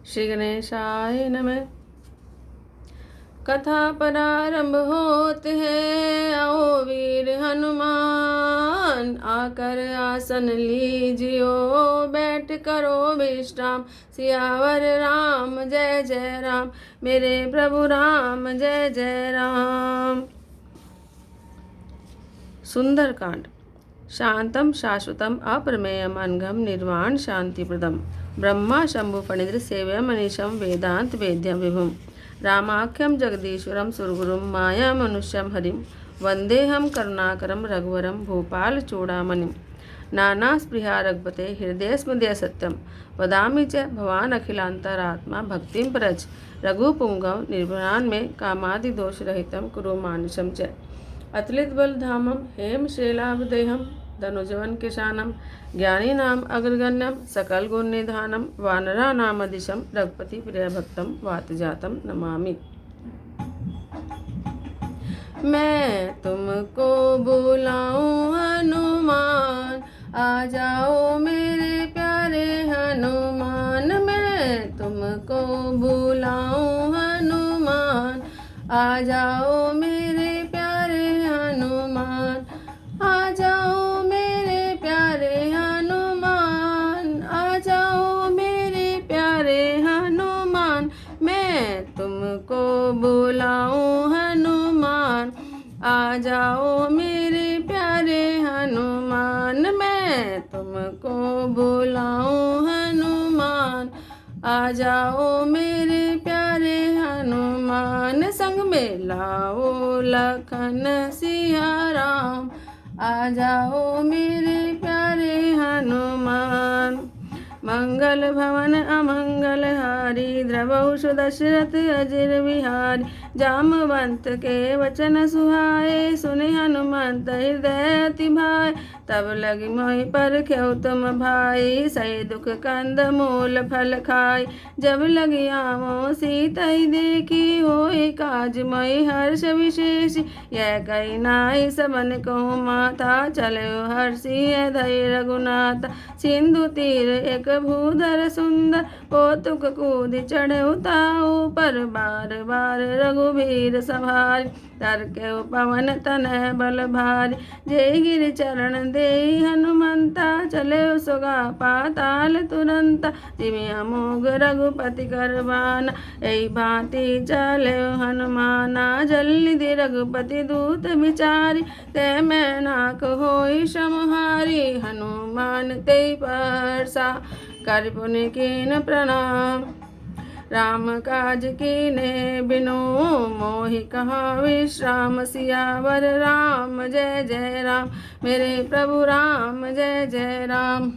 श्री गणेशाय नमः। कथा प्रारंभ होत है, आओ वीर हनुमान, आकर आसन लीजियो, बैठ करो विश्राम। सियावर राम जय जय राम, मेरे प्रभु राम जय जय राम। सुंदरकांड। शांतम शाश्वतम अप्रमेयम अनघम निर्वाण शांतिप्रदम, ब्रह्मा शंभु फणिद्र सेव्यम मनीषम वेदांत वेद्यम विभुम, रामाख्यम जगदीश्वरम सुरगुरुम माया मनुष्यम हरिम, वंदेहम करुणाकरम रघुवरम भूपाल चूड़ामणिम, नाना स्पृहा रघुपते हृदय सत्यम, वदामि च भवान अखिलांतरात्मा भक्तिम प्रच, रघुपुंगव निर्भरान में कामादि दोष रहितम कुरु मानुषम च, अतुलित बलधामम हेम शैलाभदेहम, धनुजवन किशानम, ज्ञानी नाम अग्रगण्यम, सकल गुण निधानम, वानरा नाम दिशम, रघुपति प्रिय भक्तम वात जातम नमामि। मैं तुमको बुलाऊं हनुमान, आ जाओ मेरे प्यारे हनुमान, मैं तुमको बुलाऊं हनुमान, आ जाओ मेरे प्यारे हनुमान, आ जाओ मेरे प्यारे हनुमान, आ जाओ मेरे प्यारे हनुमान, मैं तुमको बुलाऊं हनुमान, आ जाओ मेरे प्यारे हनुमान, मैं तुमको बुलाऊं हनुमान, आ जाओ मेरे प्यारे हनुमान, संग में लाओ लखन सिया राम, आ जाओ मेरे प्यारे हनुमान। मंगल भवन अमंगल हारी, द्रवहु दशरथ अजिर बिहारी, जामवंत के वचन सुहाए, सुने हनुमंत हृदय अति भाई, तब लगी मोहि पर ख्यो तुम भाई, सही दुख कंद मूल फल खाई, जब लगी आवो सीतई देखी, होई काज मोहि हर्ष विशेष, यह कही नाई सबन कहूँ माता, चलो हर्षि धई रघुनाथ, सिंधु तीर एक भूधर सुंदर, कौतुक कूद चढ़े उताऊ, पर बार बार रघुबीर सवारी, तरके पवन तनय बल भारी, जय गिर चरण दे हनुमंता, चले सुगा पाताल तुरंता, जिमि अमोघ रघुपति करबाना, यही भांति चले हनुमाना, जल्दी रघुपति दूत विचारी, ते मैं नाक होई समहारी, हनुमान ते परसा कर पुनि कीन प्रणाम, राम काज कीने बिनु मोहि कहाँ विश्राम, सियावर राम जय जय राम, मेरे प्रभु राम जय जय राम।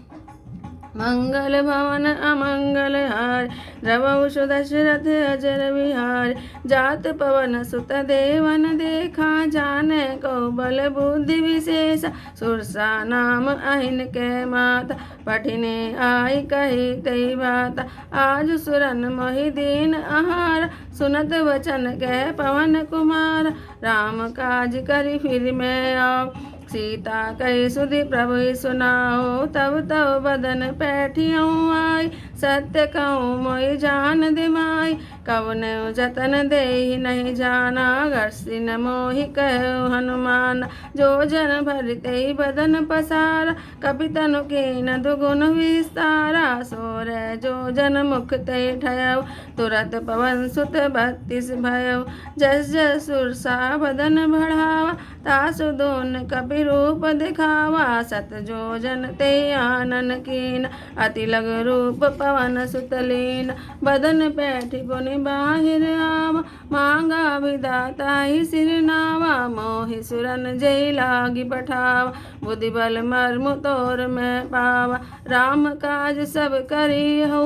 मंगल भवन अमंगल हार, द्रवहु दशरथ अजर बिहार, जात पवन सुत देवन देखा, जाने को बल बुद्धि विशेष, सुरसा नाम अहिन के माता, पठिने आई कही तई बात, आज सुरन मोहि दीन आहार, सुनत वचन कह पवन कुमार, राम काज करी फिर मैं आओ, सीता कही सुधि प्रभु सुनाओ, तब तब बदन पैठियों आई, सत्य कहूँ मोहि जान दिमाई, कवन जतन दे नहीं जाना, घर्षि न मोहि कहो हनुमान, जो जन भरते बदन पसारा, कपि तनु कीन दुगुन विस्तारा, सोर जो जन मुख ते ठयऊ, तुरत पवन सुत 32 भयऊ, जस जस सुरसा बदन बढ़ावा, तासु दोन कपि रूप दिखावा, सत जो जन ते आनन कीन, अति लग रूप पवन सुतलीन, बदन पैठि पुनि बाहिर आवा, मांगा विधाता ही सिर नावा, मोहि सुरन जय लागी पठावा, बुद्धि बल मर्म तोर मैं पावा, राम काज सब करी हो,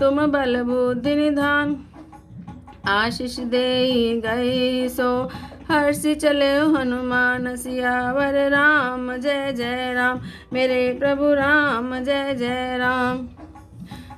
तुम बल बुद्धि निधान, आशीष दे गए सो, हर्षि चले हनुमान, सियावर राम जय जय राम, मेरे प्रभु राम जय जय राम।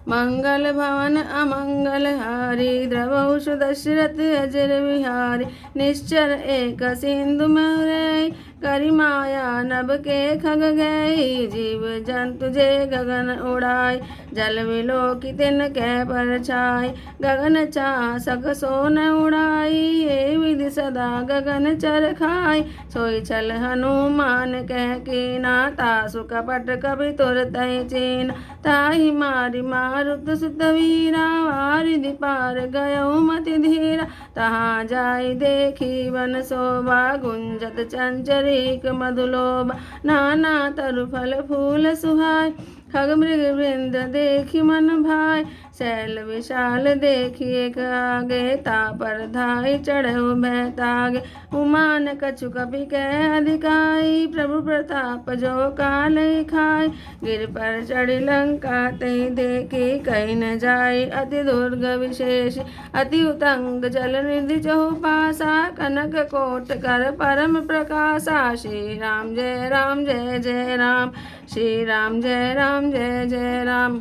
मंगल भवन अमंगल हारी, द्रवहु दशरथ अजर बिहारी, निश्चर एक सिंधु महुरई, करी माया नभ के खग गई, जीव जंतु जे गगन उड़ाई, जल विलोकी तिन कै परछाई, गगन चासक सो न उड़ाई, ये विधि सदा गगन चर खाई, सोई छल हनुमान कह कीना, तासु कपट कभी तुरतहि चीन, ताहि मारि मारुत सुत वीरा, वारिधि पार गयो मति धीरा, तहाँ जाई देखी वन शोभा, गुंजत चंचरीक मधुलोभा, नाना तरु फल फूल सुहाय, खग मृग वृंद देखी मन भाई, शैल विशाल देखी एक आगे, तापर धाई चढ़ो भैतागे, उमान कछु कपि कह अधिकाई, प्रभु प्रताप जो काल खाई, गिर पर चढ़ी लंका तई देखी, कहीं न जाई अति दुर्ग विशेष, अति उतंग जल निधि चहुपासा, कनक कोट कर परम प्रकाशा, श्री राम जय जय राम, श्री राम जय जय राम।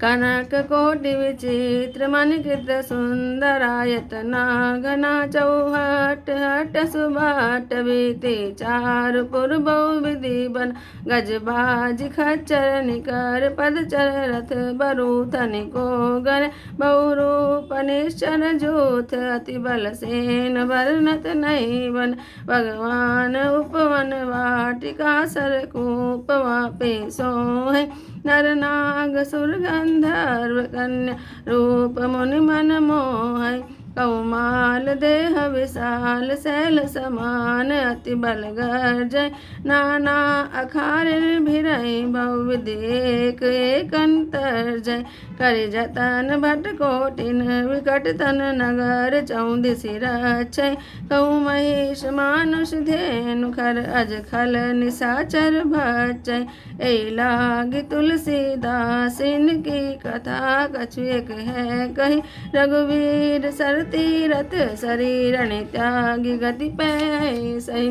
कनक कोटि विचित्र मणिकृत सुंदरायतना, घना चौहट हट सुबाट बीती, चारु पुर बहुविधि बन, गजबाज खच्चर निकर, पदचर रथ बरूथनि को गण, बहुरूप निश्चर जूथ, अति बल सेन वर्णत नहीं बन, भगवान उपवन वाटिका सरकूप वापे सोहे, नर नाग सुर गंधर्व कन्या, रूप मुनि मन मोहय, कौमाल देह विशाल शैल समान, अति बल गर्जय, नाना अखार भिरय, बहुविधि एक अंतर्जय, करि जतन भट कोटिन विकट तन नगर, चौदिसि रक्षय, कहु महेश मानुष धेनु खर, अज खल निशाचर भक्षय, एहि लागी तुलसीदास इनकी कथा, कछु एक है कही, रघुवीर सर तीरथ शरीर त्यागी, गति पै सही,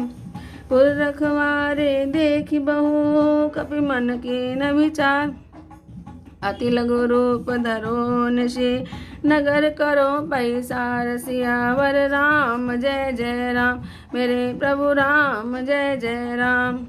पुर रखवारे देखी बहु, कपि मन के न विचार, अति लघु रूप धरो निशि, नगर करो पैसार, सियावर राम जय राम, मेरे प्रभु राम जय राम।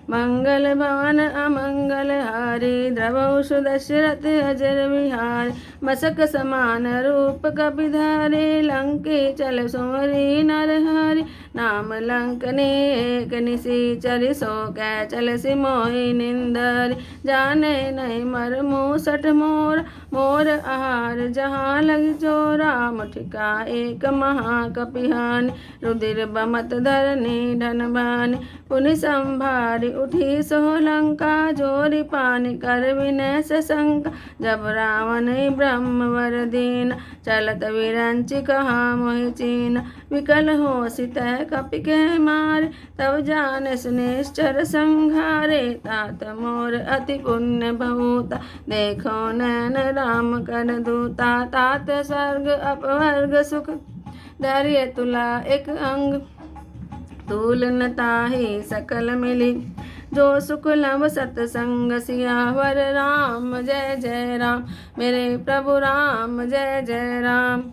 मंगल भवन अमंगल हारी, द्रवौ दशरथ अजर विहार, मसक समान रूप कपिधारी, लंके चल सुमरी नर हरि, नाम लंकनी एक निशिचर, सो कै चल सिमोहि निंदर, जाने नहीं मर मूसठ मोर, मोर आहार जहाँ लग चोरा, मुठिका एक महाकपिहानि, रुधिर बमत धरनी धन भानि, पुनि संभारि उठी सोलंका, जोरी पानी कर विनय शंका, जब रावण ब्रह्म वर दीन, चलत विरंचि कहा मोहि चीन, विकल हो सितय कपि के मारे, तब जानस निश्चर संघारे, तात मोर अति पुण्य भूता, देखो नैन राम कर दूता, तात स्वर्ग अपवर्ग सुख, धैर्य तुला एक अंग, तूल न ताहि सकल मिली, जो सुख लभ सतसंग, सियावर राम जय राम, मेरे प्रभु राम जय राम।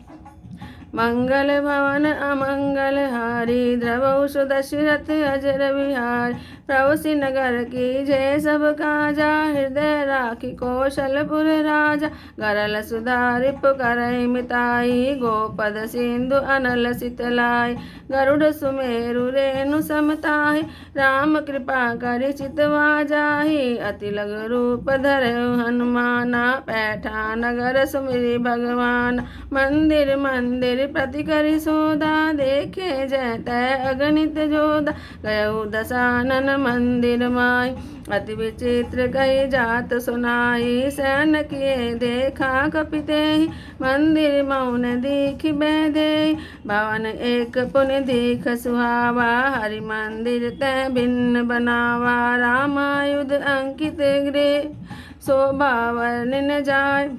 मंगल भवन अमंगल हारी, द्रवौ दशरथ अजर विहार, प्रवसी नगर की जय सब काजा, हृदय राखी कौशलपुर राजा, गरल सुधारिप करहि मिताई, गोपद सिंधु अनल सितलाई, गरुड़ सुमेरु रेणु समताहि, राम कृपा करि चितवा जाहि, अति लघु रूप धरहु हनुमाना, पैठा नगर सुमिरि भगवान, मंदिर मंदिर प्रति करि सोदा, देखे जय तै अगणित जोधा, गयउ दसानन मंदिर माई, अति विचित्र कही जात सुनाई, सैन किए देखा कपितेहि, मंदिर मौन दीख बैदेहि, भवन एक पुनि दीख सुहावा, हरि मंदिर तै भिन्न बनावा, रामायुध अंकित गृह, शोभा वर्णन जाय,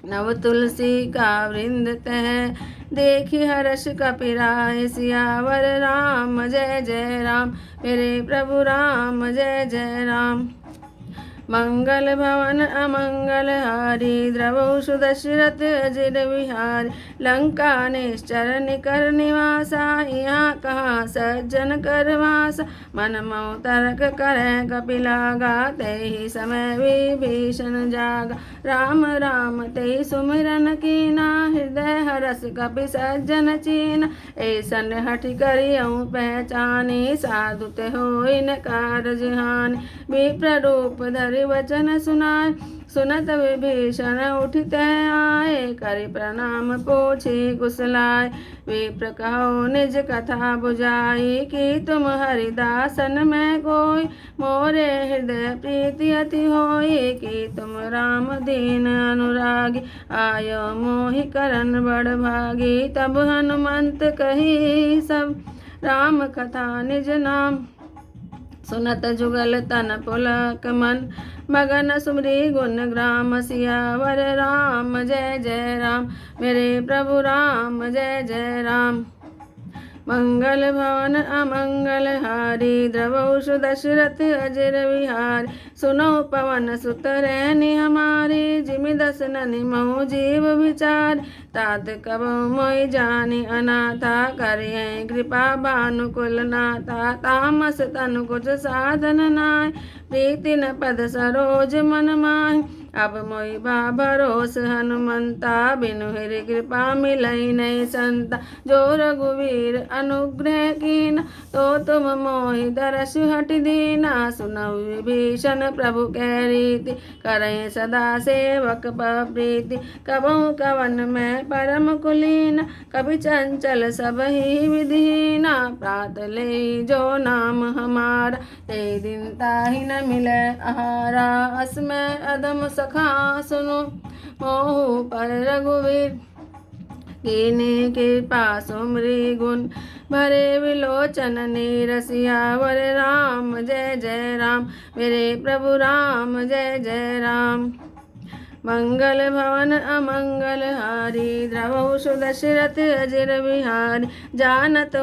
नव तुलसी का वृंद तह, देखी हर्ष कपिराय, सियावर राम जय राम, मेरे प्रभु राम जय राम। मंगल भवन अमंगल हारी द्रवौषु दशरथ अजिर विहारी लंका निश्चर निकर निवासा यहाँ कहाँ सज्जन करवासा मन मऊ तर्क करे कपिला गाते ही समय विभीषण जागा राम राम ते सुमिरन कीना हृदय हरस कपि सज्जन चीना ऐसन हठ करियऊ पहचानी साधु ते होई न कारज हानि विप्र रूप धरि वचन सुनाय सुनत विभीषण उठित आए करि प्रणाम पूछी कुशलाय विप्र कहो निज कथा बुझाई कि तुम हरिदासन में कोई मोरे हृदय प्रीति अति होई कि तुम राम दीन अनुरागी आयो मोहि करन बड़ भागी तब हनुमंत कही सब राम कथा निज नाम सुनत जुगल तन पुलक मन मगन सुमरी गुण ग्राम सियावर राम जय जय राम मेरे प्रभु राम जय जय राम मंगल भवन अमंगल हारी द्रवौषु दशरथ अजिर विहारी सुनो पवन सुत रैनी हमारी जिमि दस ननि मऊ जीव विचार तात कब मोहि जानी अनाथा करियै कृपा भानुकुल नाथा तामस तनु कुछ साधन नाय प्रीति न पद सरोज मन माहि अब मोहि बा भरोस हनुमंता बिनु हरि कृपा मिलई नहीं संता जो रघुवीर अनुग्रह कीना तो तुम मोहि दरस हट दीना सुनऊ विभीषण प्रभु कह रीति करय सदा सेवक प्रीति कबहु कवन में परम कुलीना कभी चंचल सब ही विधीना प्रात ले जो नाम हमारा ते दिन ताहि न मिले आहारा असमय अदम सखा सुनो मोहु पर रघुवीर कीने कृपा सुमरी गुण भरे विलोचन नीरसियावर राम जय जय राम मेरे प्रभु राम जय जय राम मंगल भवन अमंगल हारी द्रवौषु दशरथ अजिर विहारी जानत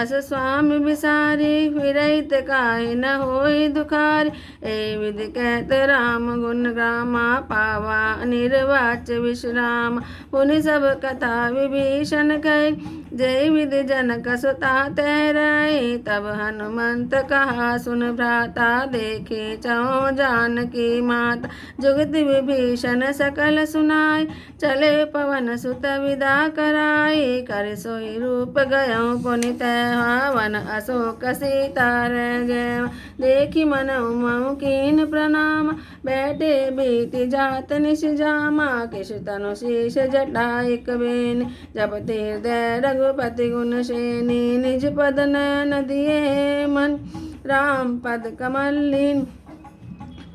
अस स्वामी बिसारी फिरैत काहे न होई दुखारी ए विधि कहत राम गुण ग्रामा पावा निर्वाच विश्राम पुनि सब कथा विभीषण कही जय विधि जनक सुता तैरई तब हनुमंत कहा सुन भ्राता देखे चौ जानकी माता जुगति विभीषण सकल सुनाई चले पवन सुत विदा कराई कर सोई रूप गयो पुनित वन अशोक सीता गए देखी मन मऊ कीन प्रणाम बैठे बीति जात निश जामा किश तनु शीश जटा एक बेन जब हृदय रघुपति गुण श्रेणी निज पद नयन दिए मन राम पद कमल लीन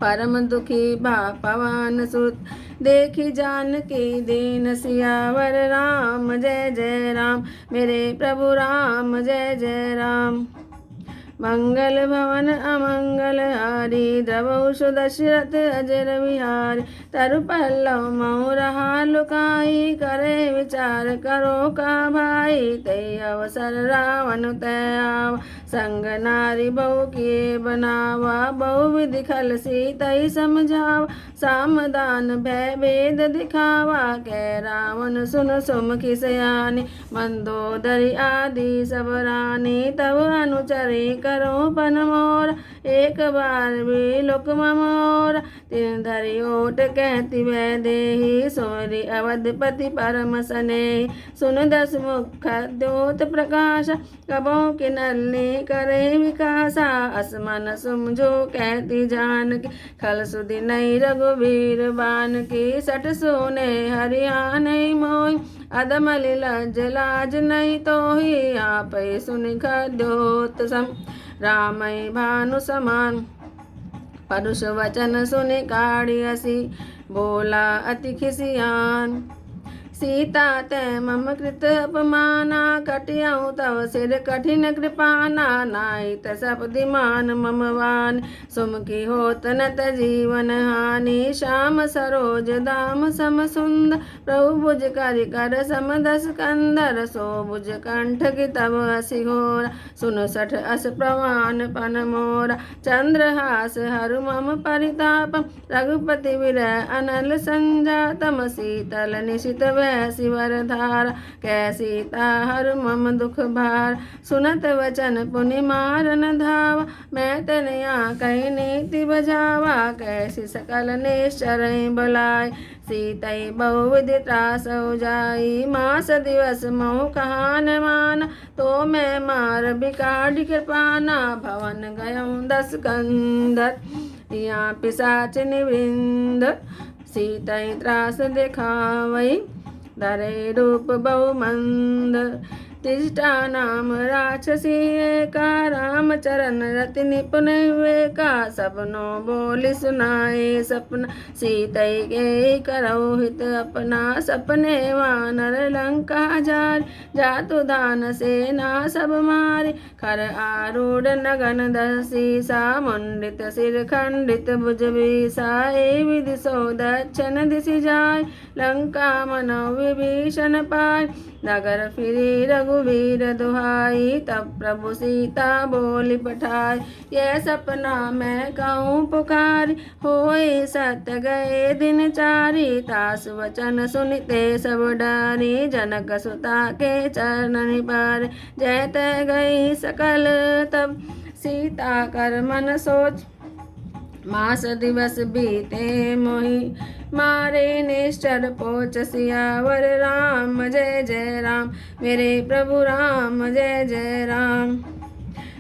परम दुखी भा पवन सुत देखी जानकी दीन सियावर राम जय जय राम मेरे प्रभु राम जय जय राम मंगल भवन अमंगल हारी द्रवौषु दशरथ अजिर विहारी तरु पल्लव मऊ रहा लुकाई करे विचार करो का भाई ते अवसर रावण तयाव संग नारी बहु किए बनावा बहु विधि खल सीतई समझावा सामदान भय भेद दिखावा कह रावण सुन सुमुखी सयानी मंदोदरी आदि सब रानी तब अनुचरी करो पन मोर एक बार भी लुक मोर तीन धरी ओट कहती वह देही सोरी अवधपति परम स्नेही सुन दस मुख द्योत प्रकाश कबों की नलनी करे विकासा असमन सुमझो कहती जानकी खल सुधि नहीं रघुवीर बान की सट सोने हरियाणे मोई अदमलि लज लाज नहीं तो ही आप सुन खद्योत सम रामय भानु समान परुष वचन सुनि काढ़ी हसी बोला अति खिसियान सीता ते मम कृत अपमाना, कटियऊ तव सिर कठिन कृपाना, नाहित सपदिमान मम वान, सुमकी होत नत जीवन हानि, श्याम सरोज दाम सम सुंदर, प्रभु भुज कर सम दस कंदर, सो भुज कंठ की तब हसी होरा, सुन सठ अस प्रवान पन मोरा, चंद्रहास हरु मम परिताप, रघुपति विरह अनल संजातम, शीतल निशित वह शिवर धारा, कै सीता हर मम दुख भार, सुनत वचन पुनि मारन धावा, मैं तनया कही नीति बजावा, कैसी सकल निश्चर बलाय, सीतई बहुविध त्रास जाई, मास दिवस मोह कहान माना, तो मैं मार बिकाढ़ कृपाना, भवन गयऊँ 10 कंधर, यहाँ पिशाच निवृंद, सीतई त्रास दिखावई, धरे रूप बहुमंद, तिष्ठा नाम राक्षसी एका, राम चरण रति निपुण विवेका, सपनो बोली सुनाए सपना, सीतई के करौ हित अपना, सपने वानर लंका जारी, जातु दान सेना सब मारी, खर आरूढ़ नगन दसीसा, मुंडित सिर खंडित भुज बीसा, ए विधि सो दक्षिण दिशि जाय, लंका मनो विभीषण पाय, नगर फिरी रघुवीर दुहाई, तब प्रभु सीता बोली पठाई, यह सपना मैं कहूँ पुकारी, होई सत्य गए दिन चारी, तास वचन सुनिते सब डारी, जनक सुता के चरण पार, जय तय गई सकल तब, सीता कर मन सोच, मास दिवस बीते मोहि, मारे निश्चर पोच सियावर, राम जय जय राम, मेरे प्रभु राम जय जय राम,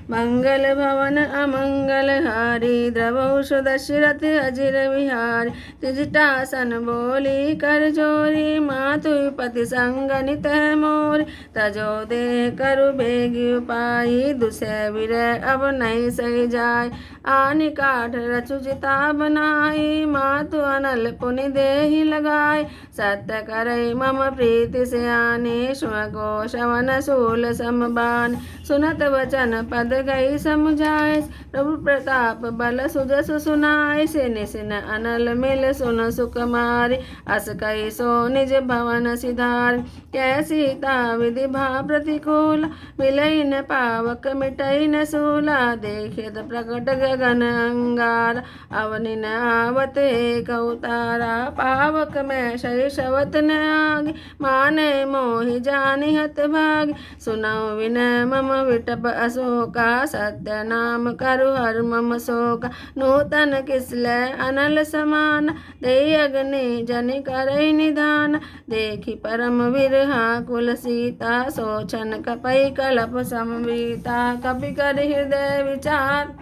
मंगल भवन अमंगल हारी, द्रवौष दशरथ अजिर विहारी, तिजटासन बोली कर जोरी, मातु पति संग नित मोरी, तजो दे करु बेगी उपाई, दुसै विरह अब नहीं सही जाय, आनि काठ रचु चिता बनाई, मातु अनल पुनि देहि लगाई, सत्य करई मम प्रीति सयानी, सुमको शवन शूल समबान, सुनत वचन पद गई समुझाए, प्रभु प्रताप बल सुजस सुनाय, सिन सिन अनल मिल सुन सुकुमारी, अस कई सो निज भवन सिधार, कै सीता विधि भा प्रतिकूल, मिलई न पावक मिटई न सूला, देखित प्रकट गगन अंगार, अवनि न आवत एक उतारा, पावक में शैशवत न आगे, माने मोहि जानि हत भाग, सुनौ विनय मम विटप अशोका, सत्य नाम करु हर मम शोका, नूतन किसलै अनल समान, देहि अग्नि जनि करई निधान, देखि परम विरहा कुल सीता, सोचन कपई कलप समवीता, कपि कर हृदय विचार,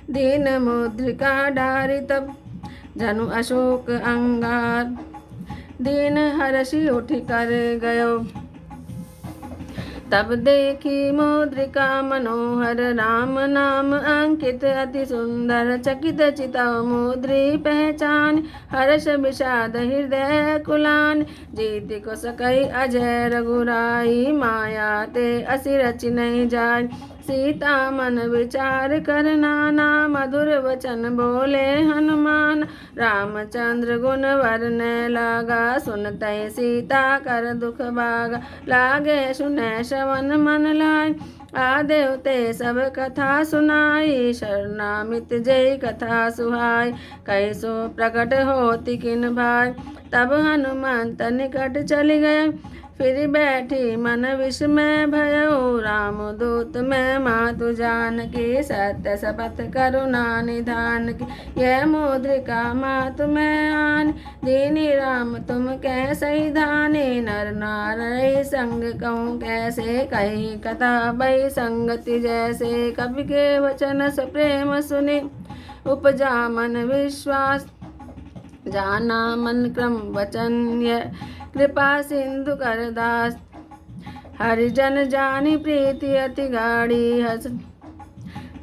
दीन मुद्रिका डारि तब, जनु अशोक अंगार, दीन हर्षि उठि कर गयो, तब देखी मुद्रिका मनोहर, राम नाम अंकित अति सुंदर, चकित चितव मुद्री पहचान, हर्ष विषाद हृदय कुलान, जीति को सकई अजय रघुराई, माया ते असि रचि नहीं जाय, सीता मन विचार कर नाना, मधुर वचन बोले हनुमान, रामचंद्र गुण वरने लागा, सुनतै सीता कर दुख भागा, लागे सुनै श्रवण मन लाय, आदेव ते सब कथा सुनाई, शरणामित जय कथा सुहाय, कैसो प्रकट होति किन भाय, तब हनुमान निकट चली गए, फिर बैठी मन विस्मय भयो, राम दूत मैं मातु जानकी, सत्य शपथ करुणा निधान की, यह मुद्रिका मातु मैं आन, दीनी राम तुम कैसे धाने, नर नारई संग कहूँ कैसे, कही कथा बई संगति जैसे, कवि के वचन सप्रेम सुनि, उपजा मन विश्वास, जाना मन क्रम वचन यह, कृपा सिंधु कर दास, हरिजन जानी प्रीति अति गाढ़ी, हस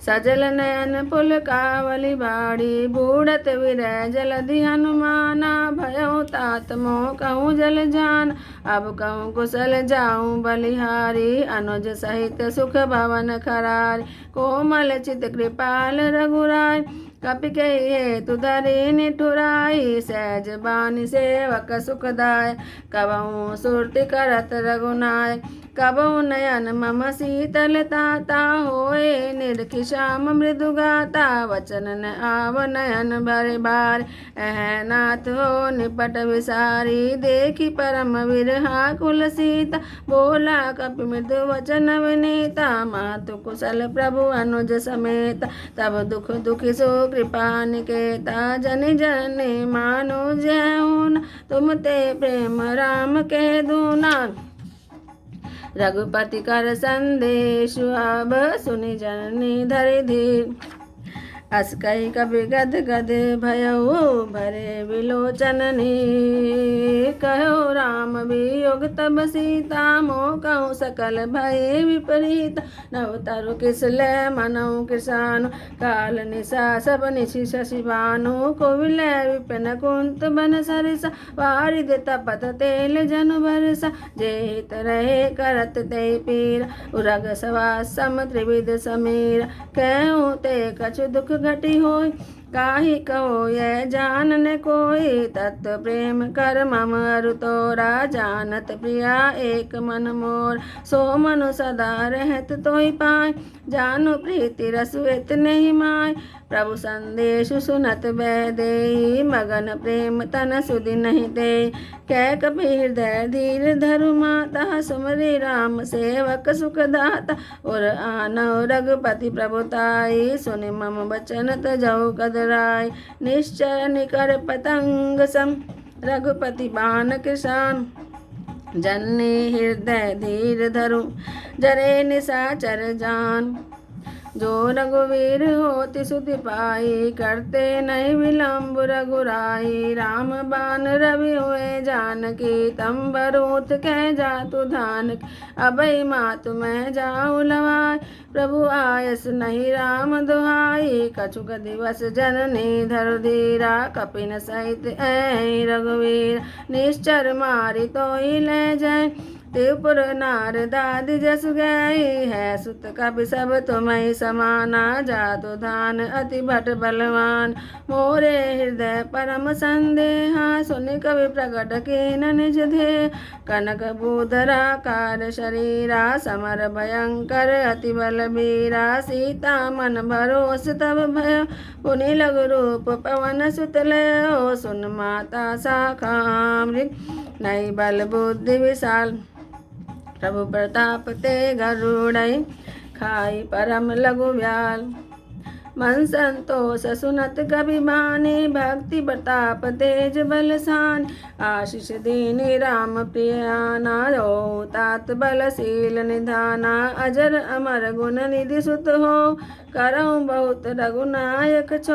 सजल नयन पुलकावली बाड़ी, बूढ़त विरह जलधि हनुमाना, भयउ तात तात मोह कहूँ जल जान। अब कहूँ कुशल जाऊँ बलिहारी, अनुज सहित सुख भवन खरारी। कोमल चित कृपाल रघुराय, कपि कही हेतु धरि निठुराई। सहज बानी सेवक सुखदाय, कबहु सुरति करत रघुनाय। कबहु नयन मम शीतलता, ता होए निरखि श्याम मृदु गाता। वचन न आव नयन भरे बार, अह नाथ हो निपट विसारी। देखी परम विरहा कुल सीता, बोला कपि मृदु वचन विनीता। मातु कुशल प्रभु अनुज समेत, तब दुख दुखी सो कृपा निकेता। जनि जनि मानो जैऊन, तुम ते प्रेम राम के दूना। रघुपति कर संदेश अब, सुनि जननी धरि धीर। अस कही कपि गद गद भयउ, भरे विलोचन नीर। कहो राम वियोग तब सीता, मोह कहूँ सकल भय विपरीत। नव तरु किस लय मनऊ किसानु, काल निशा सब निशि शशि भानु। कोविलय विपिन कुंत बन सरिसा, वारिद तपत तेल जनु बरसा। जे हित रहे करत ते पीरा, उरग सवास सम त्रिविध समीरा। कहूँ ते कछु दुख घटी होय, काहि कहो यह जान न कोई। तत्व प्रेम कर मम अरु तोरा, जानत प्रिया एक मन मोर। सो मनु सदा रहत तोहि पाय, जानु प्रीति रसु इतने माय। प्रभु संदेश सुनत बै देई, मगन प्रेम तन सुधि नहीं दे। कह कपि हृदय धीर धरु माता, सुमरि राम सेवक सुख दाता। और आनौ रघुपति प्रभुताई, सुनि मम बचन तजौ कदराय। निश्चय निकर पतंग सम, रघुपति बाण कृशान। जननी हृदय धीर धरु, जरे निशाचर जान। जो रघुवीर होति सुधि पाई, करते नहीं विलम्ब रघुराई। राम बाण रवि हुए जानकी, तंबरूथ कह जातु धानकी। अभय मातु मैं जाऊँ लवाय, प्रभु आयस नहीं राम दुहाई। कछुक दिवस जननी धरु धीरा, कपिन सहित ऐ रघुवीर। निश्चर मारि तोहि ले जाय, त्रिपुर नार दादि जसु गई। है सुत कपि सब तुम्हें समाना, जातु धान अति भट बलवान। मोरे हृदय परम संदेहा, सुनि कवि प्रकट कीन निज धे। कनक बूधरा कार शरीरा, समर भयंकर अति बलबीरा। सीता मन भरोस तब भयो, पुनि लघु रूप पवन सुत लयो। सुन माता शाखामृग, नहीं बल बुद्धि विशाल। प्रभु प्रताप ते गरुड़ई, खाई परम लघु व्याल। मन संतोष सुनत कबि बानी, भक्ति प्रताप तेज बलसान। आशीष दीनी राम प्रियाना, हो तात बलशील निधाना। अजर अमर गुण निधि सुत हो, करऊँ बहुत रघुनायक छो।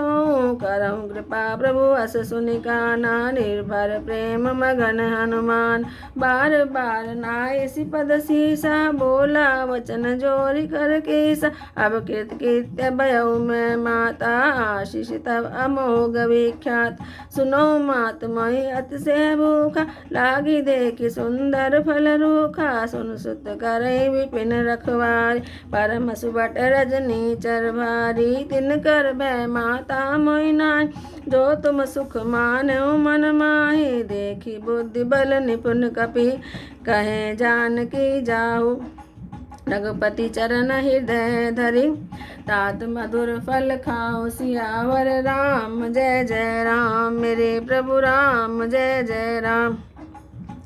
करऊँ कृपा प्रभु अस सुनि काना, निर्भर प्रेम मगन हनुमान। बार बार नायसि पद सीसा, बोला वचन जोरि कर केसा। अब कृत कृत्य भयउ मैं माता, आशीष तब अमोघ विख्यात। सुनो मात मोहि अतिशय भूखा, लागी देखि सुंदर फल रूखा। सुन सुत करई विपिन रखवारी, परम सुबट रजनी चर भारी। तिन कर भय माता मोहि नाहि, जो तुम सुख मानऊ मन माहि। देखी बुद्धि बल निपुण कपि, कहे जानकी जाहु। रघुपति चरण हृदय धरि, तात मधुर फल खाओ सियावर राम। जय जय राम मेरे प्रभु राम, जय जय राम।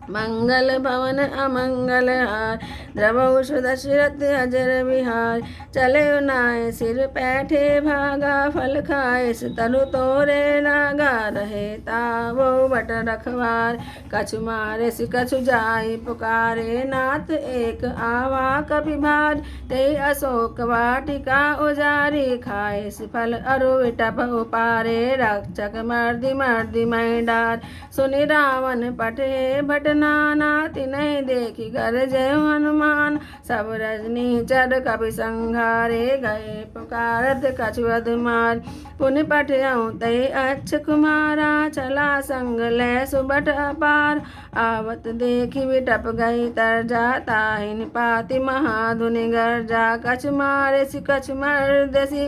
मंगल भवन अमंगल हार, द्रवौष दशरथ अजर विहार। चले नाय सिर पैठे भागा, फल खाए तरु तोरे लागा। रहे तावो बट रखवार, कछु मारे सि कछु जाई पुकारे। नाथ एक आवा कपि भार, ते अशोक वाटिका उजारी। खाए सि फल अरु विटप उपारे, रक्षक मर्दि मर्दि मैं डार। सुनि रावण पठे भट नाना, तिन्हि देखी गरजे हनुमान। सब रजनी चर कपि संघारे, गए पुकारत कछु अधमार। पुनि पठियउ तै अच्छ कुमारा, चला संग लै सुबट अपार। आवत देखी विटप गई तरजा, ताहि निपाति महाधुनि गर्जा। कछु मारेसि कछु मर्देसि,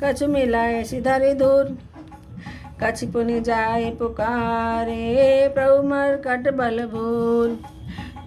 कछु मिलाएसि धरि धूर। कछु पुनि जाय पुकारे, प्रभु मरकट बल भूर।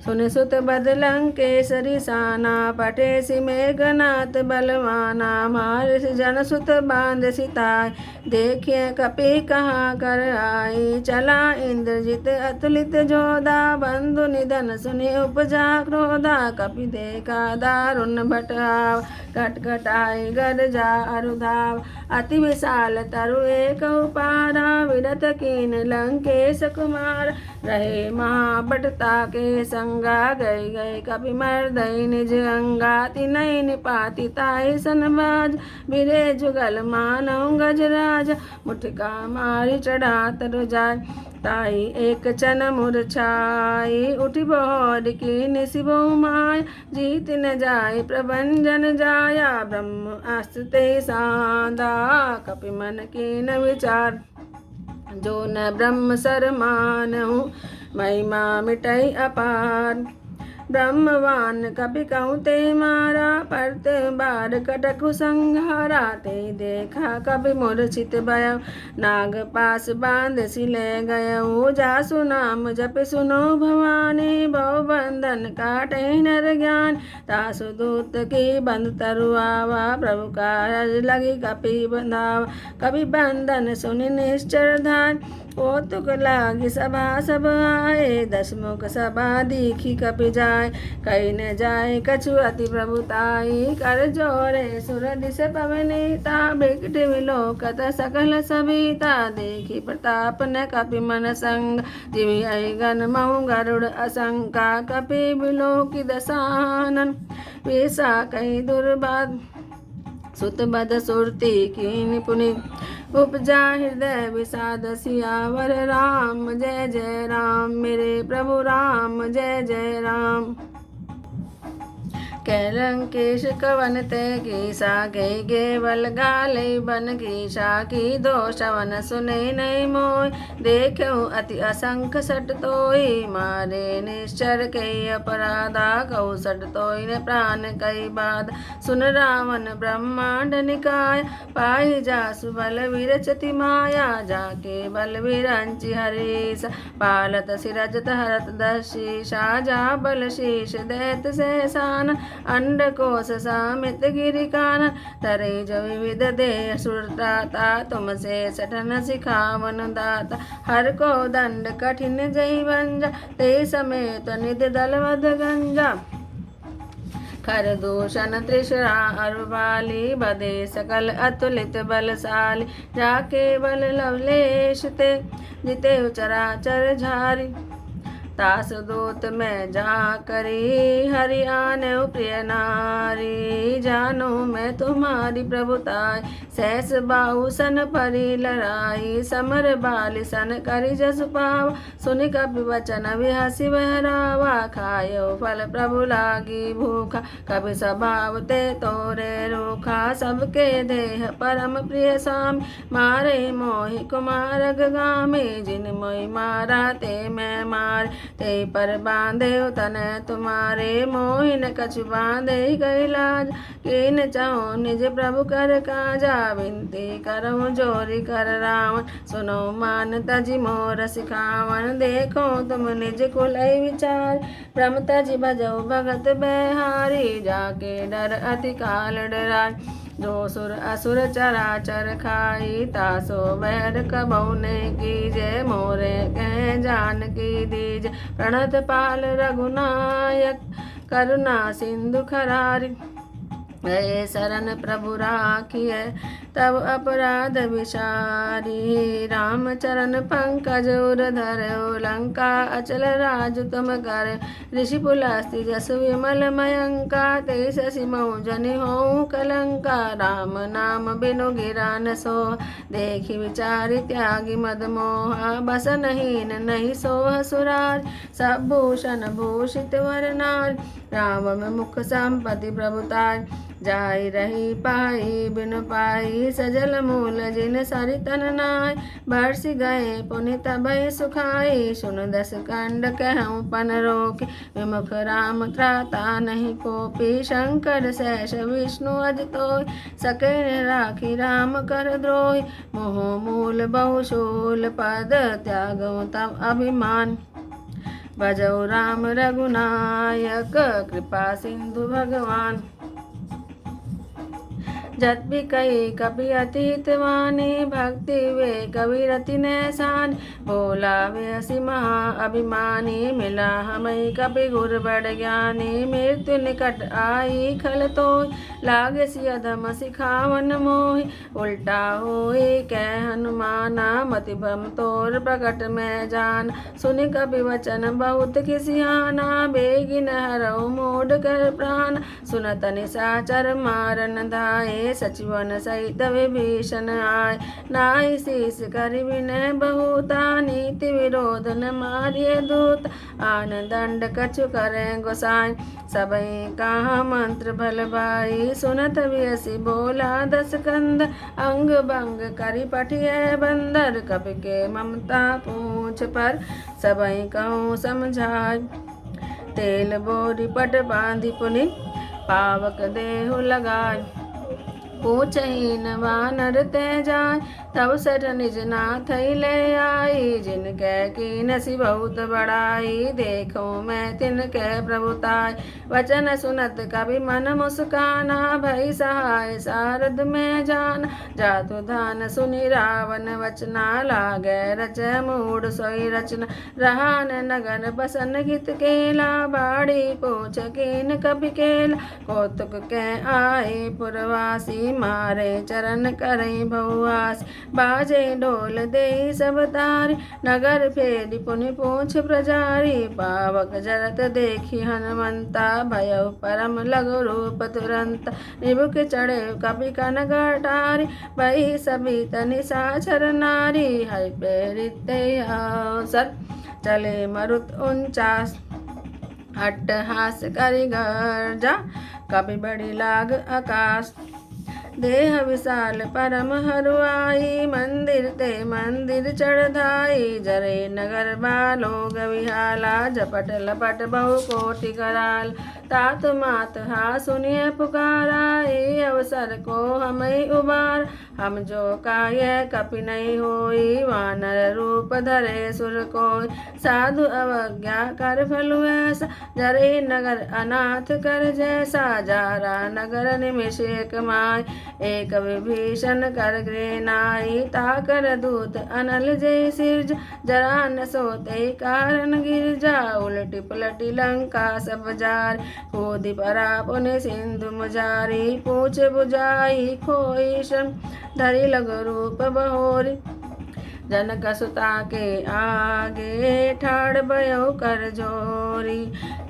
सुनि सुत बद लंकेसरि साना, पठेसि मेघनाथ बलवाना। मारिसि जन सुत बांधसि ताय, देखिए कपि कहाँ कर आई। चला इंद्रजित अतुलित जोधा, बंधु निधन सुनि उपजा क्रोधा। कपि देखा दारुण भटाव, खटखटाई गरजा अरुधाव। अति विशाल तरु एक पारा, विरत कीन लंकेश कुमार। रहे महाबटता के संगा, गए गए कपि मर्दई निज अंगा। तिन्हि निपाति ताहि सनबाज, बिरे जुगल मानव गजराज। मुठिका मारी चढ़ा तरु जाय, ताई एक चन मूर्छाई। उठि बहोर की निसिबो माय, जीत न जाय प्रभंजन जाया। ब्रह्म अस्त्र ते सांदा, कपि मन कीन विचार। जो न ब्रह्म सर मानहु, महिमा मिटई अपार। ब्रह्मवान कपि कहूँ ते मारा, परत बार कटकु संहारा। ते देखा कपि मूर्छित भयउ, नाग पास बांधसि ले गयउ। जासु नाम जपि सुनो भवानी, बहु बंधन काटहि नर ज्ञान। तासु दूत की बंध तरु आवा, प्रभु कारज लगी कपि बंधावा। कपि बंधन सुनि निश्चर धाय, कौतुक लागी सभा सब आए। दशमुख सभा दीखी कपि जाय, कही न जाय कछु अति प्रभुताई। कर जोरे सुर दिस पवनीता, बिकट विलोकत सकल सभीता। देखी प्रताप न कपि मन संग, जिमि अहिगन महु गरुड़ असंका। कपि विलोकि दसानन, विसा कही दुर्बाद। सुत बद सुरती कीनि पुनि, उपजा हृदय विषाद। सियावर राम जय जय राम, मेरे प्रभु राम जय जय राम। कै लंकेश कवन ते कीसा, गे बल गाले बन कीसा। की दोषवन सुने नहीं मोय, देखऊ अति असंख सट तोय। मारे निश्चर कई अपराधा, कहु सट तोय ने प्राण कई बाध। सुन रावण ब्रह्मांड निकाय, पाहि जासु बल विरचति माया। जाके बल विरंचि हरीश, पालत सिरजत हरत दशीषा। जा बल शीश दैत सहसान, अंडकोश सामित गिरि कानन। तरे जो विविध देह सुरताता, तुम से सठन सिखावन दाता। हर को दंड कठिन जई बंजा, ते समेत निधि दल वध गंजा। खर दूषण त्रिशरा अरुबाली, बदे सकल अतुलित बलशाली। जाके बल लवलेश ते, जिते चराचर झारी। तासु दूत में जा करी, हरि आने प्रिय नारी। जानो मैं तुम्हारी प्रभुताई, सहस बाहु सन परी लड़ाई। समर बाल सन करी जस पाव, सुनि कपि वचन विहसी बहरावा। खायो फल प्रभु लागी भूखा, कपि स्वभाव ते तोरे रूखा। सबके देह परम प्रिय स्वामी, मारे मोहि कुमार गामी। जिन मोहि मारा ते मैं मार, ते पर बांधे तन तुम्हारे। मोहिन कछु बांधे गई लाज, कीन चाहो निज प्रभु कर काजा। विनती करहु जोरी कर रावण, सुनो मान तजि मोर सिखावन। देखो तुम निज कुलई विचार, भ्रम तजि भजऊ भगत बेहारी। जाके डर अति काल डराय, जो सुर असुर चराचर खाई। तासो बैर कबहु नहीं कीजे, मोरे कह जानकी दीज। प्रणत पाल रघुनायक, करुणा सिंधु खरारी। गए शरण प्रभु राखिए, तब अपराध विचारी। राम चरण पंकज उर धरो लंका अचल राज तुम कर। ऋषि पुलस्त्य जस विमल मयंका ते शशि मऊ जन हो कलंका। राम नाम बिनु गिरा न सो देखि विचारि त्यागी मद मोहा। बसनहीन नहीं सोह सुरार सब भूषण भूषित वर नार। राम में मुख संपत्ति प्रभुतार जाई रही पाई बिनु पाई। सजल मूल जिन सरितन नाय बरसि गए पुनि तबहि सुखाई। सुन दस कंड कहूँ पन रोक विमुख राम त्राता नहीं कोपी। शंकर शेष विष्णु अज तोय सके राखी राम कर द्रोही। मोह मूल बहुशूल पद त्यागो तब अभिमान। भजौ राम रघुनायक कृपा सिंधु भगवान। जत भी कही कपि अति हितवानी भक्ति वे कवि रति नैसान। बोला वे हसी महा अभिमानी मिला हमें कपि गुर बड़ ज्ञानी। मृत्यु निकट आई खल तो लागे सि अधम सिखावन मोहि। उल्टा होई कह हनुमाना मति भ्रम तोर प्रकट में जान। सुनि कपि वचन बहुत खिसियाना बेगिन हरऊ मोड कर प्राण। सुनत निशाचर मारन धाये सचिवन सहित विभीषण आय। नाई शीस करि विनय बहुता नीति विरोध न मारिय दूत। आन दंड कछु करे गोसाई सबई कहा मंत्र भल भाई। सुनत बियसि बोला दस कंद अंग भंग करि पठिय बंदर। कपि के ममता पूछ पर सबई कहूँ समझाय। तेल बोरी पट बांधि पुनि पावक देहु लगाय। पूछहीन वानर ते जाय तब सठ निज नाथ ले आई। जिनके कीनसि बहुत बड़ाई देखो मैं तिनके प्रभुताय। वचन सुनत कवि मन मुस्काना भई सहाय सारद में जान। जातु धान सुनि रावण वचना लागे रच मूड सोई रचना। रहान नगर बसन हित केला बाड़ी पूछ कीन कपि केला। कौतुक के आए पुरवासी मारे चरण करई बहुआस। बाजे ढोल दे सब तारी नगर फेरी पुनि पूछ प्रजारी। पावक जरत देखी हनुमंता भयउ परम लघु रूप तुरंत। निबुक चढ़े कपि कनक अटारी बही सभी तनि साचर नारी। हरि प्रेरित अवसर चले मरुत 49 अट्टहास करि गर्जा कपि बड़ी लाग आकाश। देह विशाल परम हरुआई मंदिर ते मंदिर चढ़ाई। जरे नगर बालोग विहाला झपट लपट बहु कोटि कराल। तात मात हा सुनिए पुकारा ए अवसर को हमें उबार। हम जो काय कपि नहीं होई वानर रूप धरे सुर कोय। साधु अवज्ञा कर फलु ऐसा जरे नगर अनाथ कर जैसा। जारा नगर निमिष एक माय एक विभीषण कर गृहनाई। ताकर दूत अनल जय सिरज जरा न सोते कारण गिरजा। उलटी पलटी लंका सब जार खोदि परा पुनि सिंधु मुजारी। पूछ बुझाई खोई श्रम धरि लघु रूप बहोरी। जनक सुता के आगे ठाड़ भयो कर जोरी।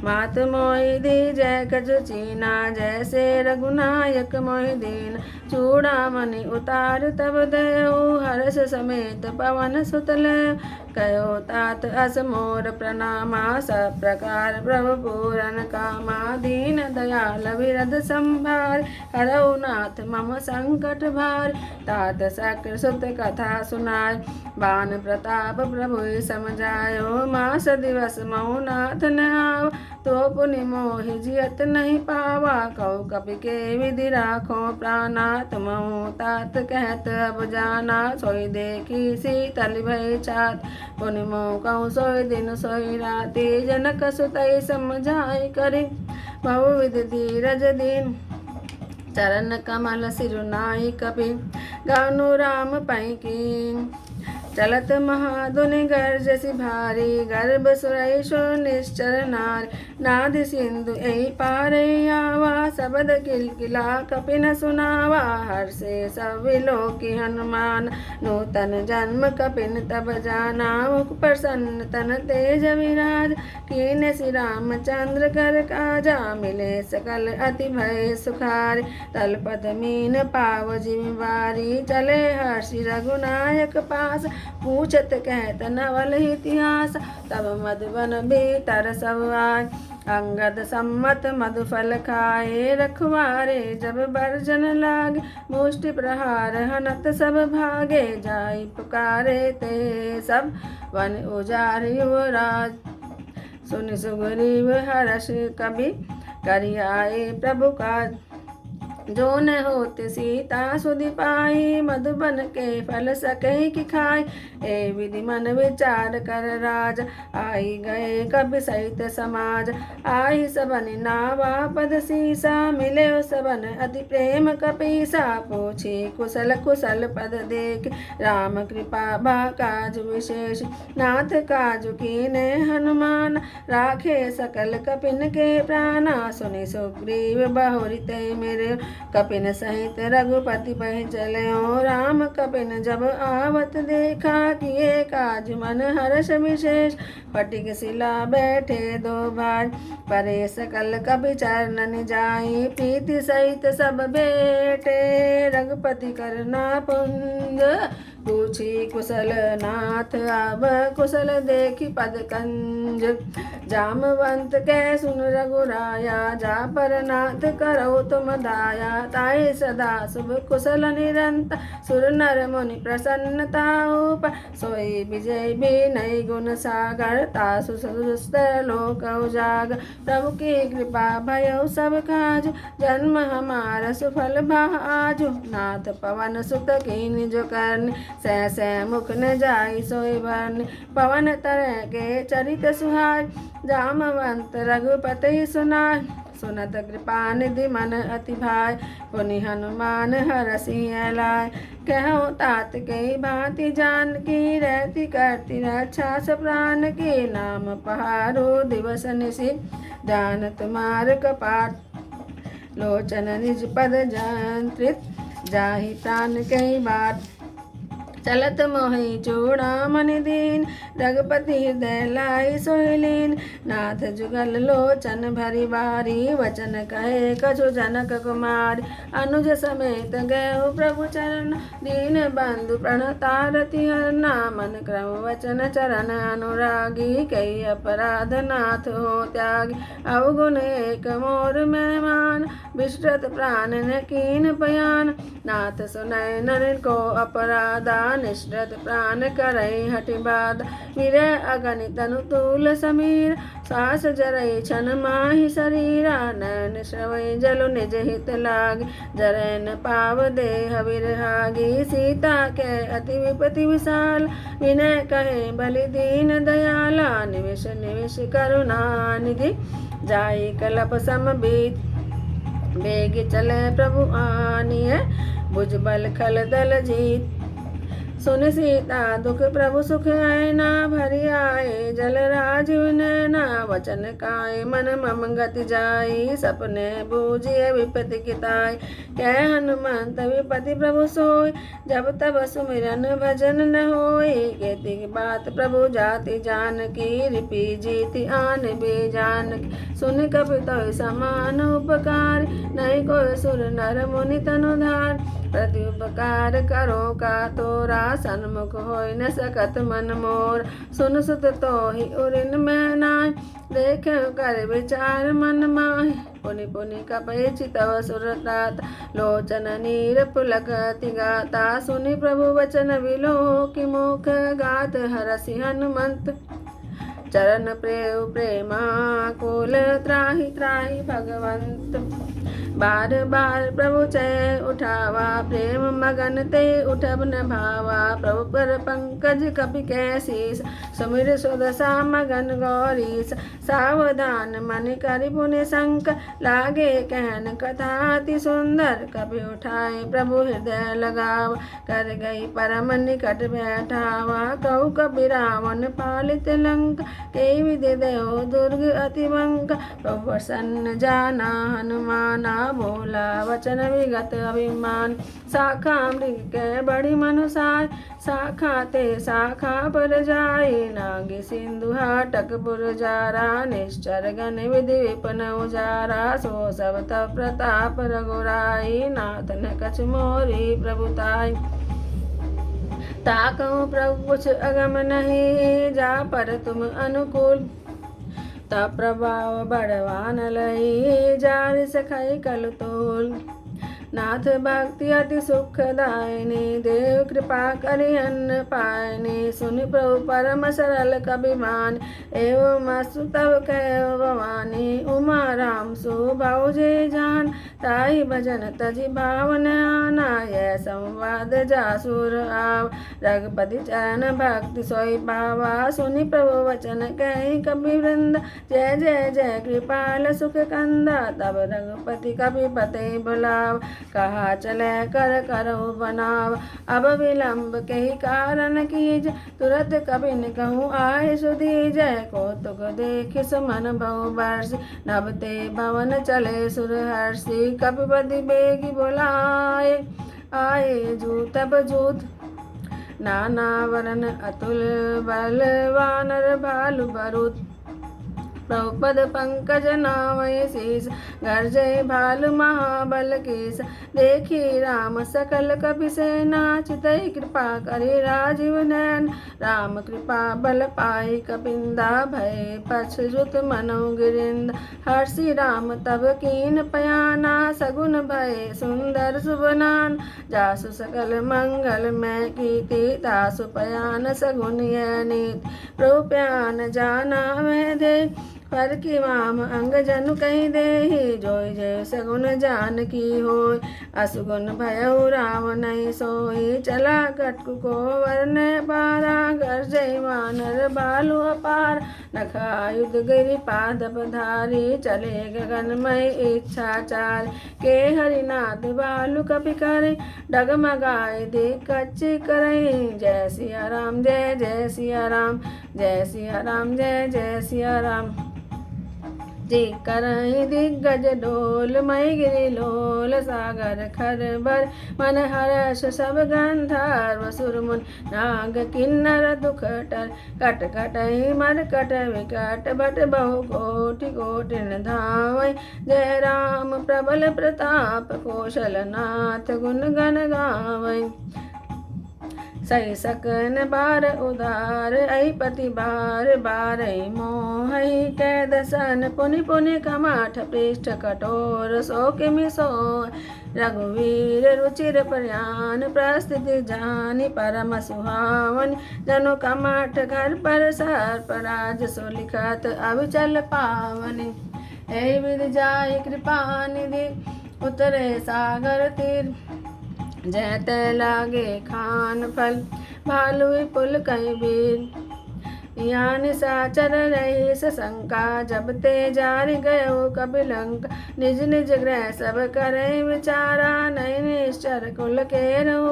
मात मोहि दी जय कछु चीना जैसे रघुनायक मोहि दीन। चूड़ामणि उतार तब देहु हर्ष समेत पवन सुत लेहु। कहो तात अस मोर प्रणामा सब प्रकार प्रभु पूरन कामा। दीन दयाल विरद संभार हरऊ नाथ मम संकट भार। तात शक्र सुत कथा सुनाय बान प्रताप प्रभु समझायो। मास दिवस मऊ नाथ न आव तो पुनि मोहि जियत नहीं पावा। कहो कपि के विधि राखो प्राणा तुमहु तात कहत अब जाना। सोई देखी शीतल भय छात पुनि मोह कहूँ सोई दिन सोई राति। जनक सुतई समझाई करि बहुविध धीरज दीन। चरण कमल सिरुनाई कपि गानु राम पैकी। चलत महाधुनि गर्जसि भारी गर्भ सुरेश्वर निश्चर नार नाद सिंधु यही पारे आवा शबद किलकिला कपिन सुनावा हर्षे सब विलोकी हनुमान नूतन जन्म कपिन तब जाना मुख प्रसन्न तन तेज विराज कीन श्री रामचंद्र कर काजा मिले सकल अति भय सुखार तलपत मीन पाव जिम्मेवारी चले हर्षि रघुनायक पास पूछत कहत नवल इतिहास तब मधुबन भीतर सब आय अंगद सम्मत मधुफल खाए रखवारे जब बरजन लागे मुष्टि प्रहार हनत सब भागे जाई पुकारे ते सब वन उजार युवराज सुन सुग्रीव हर्ष कवि करि आए प्रभु काज जो न होते सीता सुधि पाई मधुबन के फल सके कि खाए ए विधि मन विचार कर राज आई गए कवि सहित समाज आई सबन नावा पद सीसा मिले सबन अति प्रेम कपीसा पूछे कुशल कुशल पद देख राम कृपा बा काज विशेष नाथ काज कीने हनुमान राखे सकल कपिन के प्राणा सुनि सुग्रीव बहुरी ते मेरे कपिन सहित रघुपति पह चले राम कपिन जब आवत देखा किए काज मन हर्ष विशेष फटिक शिला बैठे दो भाई परे सकल कपि चरणन जाई प्रीति सहित सब बेटे रघुपति करना पुंज पूछी कुशल नाथ अब कुशल देखी पद कंज जामवंत कै सुन रघुराया जा पर नाथ करो तुम दाया ताए सदा शुभ कुशल निरंतर सुर नर मुनि प्रसन्नता उप सोई विजय विनय गुण सागर तासु सुस्त लोक उजागर प्रभु की कृपा भयो सब काज जन्म हमारा सुफल भाजु नाथ पवन सुत कीन जो करन सह सह मुख न जाई सोई भरन पवन तरह के चरित सुहाय जामवंत रघुपति सुनाय सुनत कृपा निधि मन अति भाय पुनि हनुमान हरसि लाय कहो तात के भांति जान की रहती करती रक्षा सब प्राण के नाम पहारो दिवस निशि जान तुम्हार कपाट लोचन निज पद जंत्रित जाहि प्राण कई बाट चलत मोहि चूड़ामणि दीन रघुपति हृदय लाई सोहिलीन नाथ जुगल लोचन भरी बारी वचन कहे कछु जनक कुमार अनुज समेत गए प्रभु चरण दीन बंधु प्रणतारति हरना मन क्रम वचन चरण अनुरागी कई अपराध नाथ हो त्यागी अवगुण एक मोर मेहमान विस्तृत प्राण न कीन बयान नाथ सुनय नर को अपराधा निश्रत प्राण करई हटि बाध विरय अगणित अनुतूल समीर सास जरई छन माहि शरीरा नैन श्रवई जलु निज हित लाग जरै न पाव देह विरहागी सीता के अति विपति विशाल विनय कहे बलि दीन दयाला निविष निविष करुणा निधि जाई कलप समबीत बेग चले प्रभु आनिय भुजबल खल दल जीत सुन सीता दुख प्रभु सुख आयना भरि आए जल राजीव नैना वचन काय मन मम गति जाई सपने बूझिए विपति किताय कह हनुमंत विपति प्रभु सोय जब तब सुमिरन भजन न होय कहती बात प्रभु जाति जानकी रिपी जीति आन बे जानकी सुन कपित समान उपकार नहीं कोई सुर नर मुनि तनुधार प्रति उपकार करो का तोरा सन्मुख होय न सकत मन मोर सुन सुत तो ही उरिन में नाय देख कर विचार मन माहि पुनि पुनि कपय चितव सुरतात लोचन नीर पुलकति गाता सुनि प्रभु वचन विलोकि मुख गात हरसि हनुमंत चरण प्रेम प्रेमा कुल त्राहि त्राहि भगवंत बार बार प्रभु चय उठावा, प्रेम मगन ते उठब न भावा। प्रभु पर पंकज कपि कैसीस, सुमिर सुदशा मगन गौरीस। सावधान मन करि पुनि शंक, लागे कहन कथा अति सुंदर। कपि उठाए प्रभु हृदय लगाव, कर गई परम निकट बैठावा। कहु कपि रावण पालित लंक, कई विधि देव दुर्ग अति बंक। प्रभु प्रसन्न जाना हनुमाना, बोला वचन विगत अभिमान। शाखा मृग के बड़ी मनुसाय, शाखा ते शाखा पर जाई। नागी सिंधु हाटक पुर जारा, निश्चर गण विधि विपन उजारा। सो सब तब प्रताप रघुराई, नाथ न कछ मोरी प्रभुताई। ताकहु प्रभु कुछ अगम नहीं, जा पर तुम अनुकूल। तब प्रभाव बढ़वान लई, जार सखई कल तोल। नाथ भक्ति अति सुखदायिनी, देव कृपा करि अन्न पायनी। सुनि प्रभु परम सरल कभिमान, एवं अस्तु तब कहो भवानी। उमा राम सुभाउ जे जान, ताहि भजन तजि भावन आना। यह संवाद जासुर आव, रघुपति चरण भक्ति सोई पावा। सुनि प्रभु वचन कहि कपि वृंद, जय जय जय कृपाल सुख कंदा। तब रघुपति कपिपति बुलाव, कहा चले कर करहु बनाव। अब विलंब कही कारण कीज, तुरत कपिन कहूँ आय सुधीज। कौतुक देखि सुमन बहु बरसि, नभ ते भवन चले सुरहर्षि। कपिपति बेगी बुलाए, आए जूत बजूत नाना वरन अतुल बल। वानर भालु बरुत, प्रभुपद पंकज नावय शीस। गर्जय भालु महाबल कीस, देखी राम सकल कपि सेना। चितहि कृपा करि राजीव नयन, राम कृपा बल पाई कपिंदा। भय पछुत मनु गिरिंद, हर्षि राम तब कीन पयाना। सगुन भय सुंदर सुबनान, जासु सकल मंगल मैं कीर्ति। तासु पयान सगुन यह नीति, प्रभु प्यान जाना मैं दे। पर की वाम अंग जनु कही देहि, जोय जय सगुन जान की होय। असुगुन भयउ रावण सोई, चला कटकु को वरन पारा। गर्जय वानर भालु अपार, नखायुध गिरि पादप धारी। चले गगनमय इच्छाचार, के हरिनाथ भालु कपि करे। डगमगाए देख कच्ची करई, जय सिया राम जय जय सिया राम। जय सिया राम जय जय सिया राम। जी करई दिग्गज डोल, मई गिरि लोल। सागर खरबर मन हर्ष, सब गंधर्व सुरमुन नाग किन्नर दुख टर। कट कटई मरकट विकट, बट बहु कोटि कोटिन धावै। जय राम प्रबल प्रताप, कौशल नाथ गुण गण गावै। सही सकन बार उदार, अहिपति बार बारई मोहई। कैदसन पुनि पुनि कमाठ, पृष्ठ कठोर सो किमि सोय। रघुवीर रुचिर प्रयान, प्रस्थिति जानि परम सुहावनि। जनु कमाठ घर पर सर्प, राज सो लिखत अविचल पावनि। एहि विधि जाय कृपा निधि, उतरे सागर तीर। जय तय लागे खान फल, भालु पुल कई बीर। यान साचर रही सशंका, जब ते जारि गयो कपिलंक। निज निज गृह सब करे विचारा, नहीं निश्चर कुल के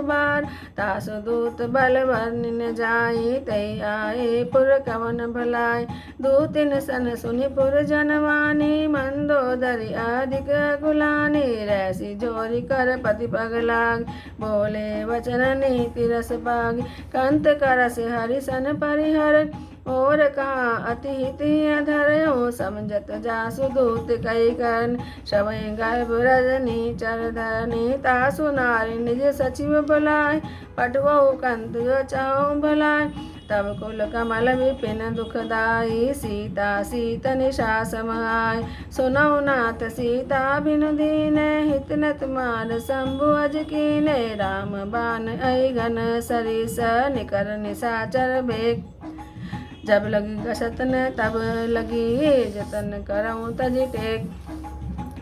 बार। तासु दूत बल वर्णिन जाई, तै आए पुर कवन भलाई। दूतिन सन सुनि पुर जनवानी, मंदोदरी अधिक गुलानी। रैसी जोरी कर पति पग लाग, बोले वचन नीति रस पाग। कंत करस हरि सन परिहर, और कहा अति हित धरयो। समझत जासु दूत कई करन, शवै गर्भ रजनी चर धरनी। तासु नारी निज सचिव बुलाय, पटवहु कंत जो चाहु भलाय। तब कुल कमल विपिन दुखदाई, सीता सीत निशा समाय। सुनौ नाथ सीता बिनु दीने, हित न तुम्हार शंभु अज कीने। राम बान अहि घन सरिस, निकर निशाचर बेग। जब लगी गसतन तब लगी, जतन करऊँ तज टेक।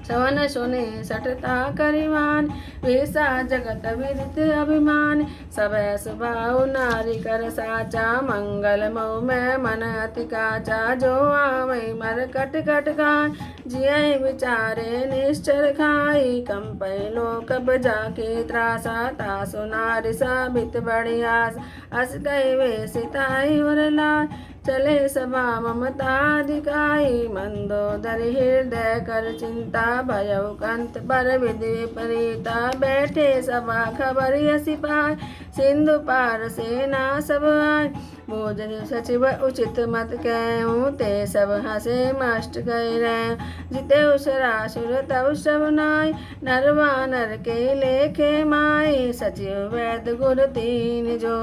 सवन सुने सठता करिमान, वेसा जगत विदित अभिमान। सब सुभाव नारी कर साचा, मंगल मऊ में मन अति काचा। जो आवै मर कट कट खाय, जिय विचारे निश्चर खाई। कंपै लोक जाके त्रासा, तासु नारी साबित बढ़ियास। अस कई वे सिताई उरलाय, चले सभा ममता दिखाई। मंदोदर हृदय कर चिंता, भयउ कंत पर विधि विपरीता। बैठे सभा खबर यसी पाय, सिंधु पार सेना सब आय। भोजन सचिव उचित मत कहूँ, ते सब हंसे मस्ट कह रहे। जिते सरासुर तब सब नाय, नर वानर के लेखे माय। सचिव वैद गुर तीन जो,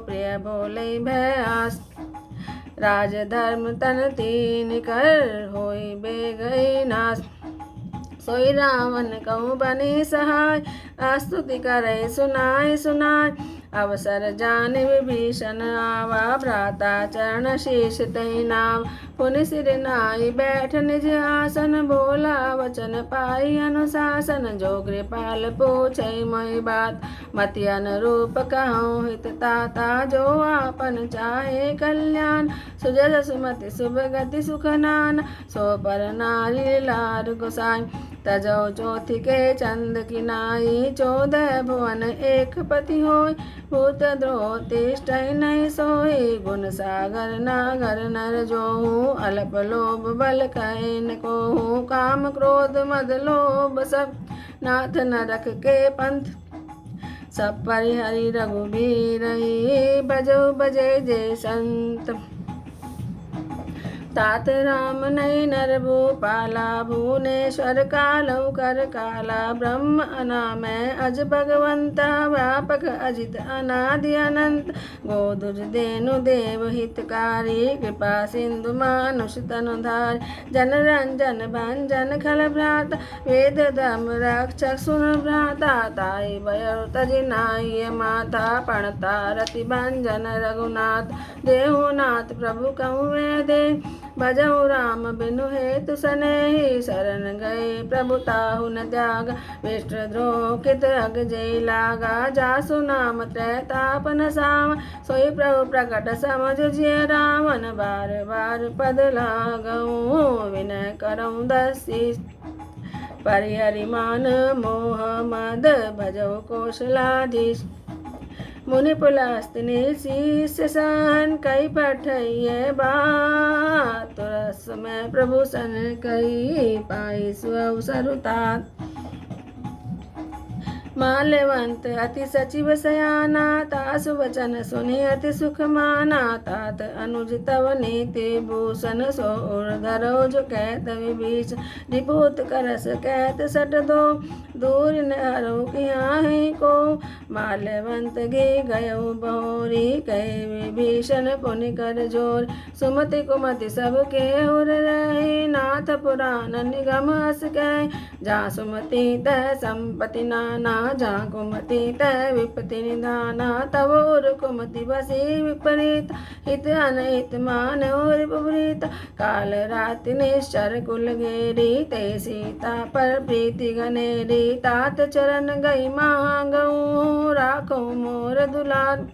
प्रिय बोले भय आस। राज धर्म तन तीन कर, होई बे गई नाश। सोई रावण कहूँ बने सहाय, स्तुति करे सुनाय सुनाय। अवसर जान विभीषण आवा, भ्राता चरण शीश तहि नाव। पुनि सिर नाई बैठ निज आसन, बोला वचन पाई अनुशासन। जो कृपाल पूछै मोहि बात, मति अनुरूप कहूँ हित ताता। जो आपन चाहे कल्याण, सुजस सुमति शुभ गति सुख नाना। सो पर नारी लार गोसाई, तजौ चौथी के चंद की नाई। 14 भुवन एक पति होय, भूत द्रोह तिष्ठै नहीं सोई। गुण सागर नागर नर जोहू, अल्प लोभ बल कहे न कोहू। काम क्रोध मद लोभ सब, नाथ नरक के पंथ। सब परिहरि रघुबीर, भजो भजे जय संत। तात राम नहीं नर भूपाला, भुवनेश्वर कालौ कर काला। ब्रह्म अनामय अज भगवंता, व्यापक अजित अनादि अनंत। गोदुज देनु देव हितकारी, कृपा सिंधु मानुष तनुधार। जन रंजन भंजन खल भ्राता, वेद धर्म रक्षक सुन भ्राता। ताई भयउ तजि नाहिय माथा, पणता रति भंजन रघुनाथ। देहुनाथ प्रभु कहूँ दे, भजऊ राम बिनु हेतु सनेही। शरण गए प्रभु ताहु न त्यागा, विष्ट द्रोह कित अग जय लागा। जासु नाम त्रैताप नसावा, सोई प्रभु प्रकट समझ जिय रावण। बार बार पद लागऊँ, विनय करऊँ दसी। परिहरि मान मोह मद, भजऊ कौशलाधीश। मुनि पुलस्त्य शीश सन, कई पठइय बात। तुरस में प्रभु सन कई, पाई सुअवसर तात। माल्यवंत अति सचिव सयाना, तासु वचन सुनि अति सुख माना। तात अनुज तव नीति भूषण, सो उर धरो जो कहत विभीषण। रिपुत करस कहत सट दो, दूर न हरो कियाहि को। माल्यवंत गे गयउ बहोरी, कहे विभीषण पुनि कर जोर। सुमति कुमति सब के उर रहे, नाथ पुराण निगम अस कहे। जहाँ सुमति तह संपत्ति नाना, जहाँ कुमति तह विपत्ति निधाना। तब उर कुमति बसी विपरीत, हित अनहित मान और विपरीत। काल राति निश्चर कुल घेरी, ते सीता पर प्रीति गनेरी। तात चरण गई मांगऊँ, राखो मोर दुलार।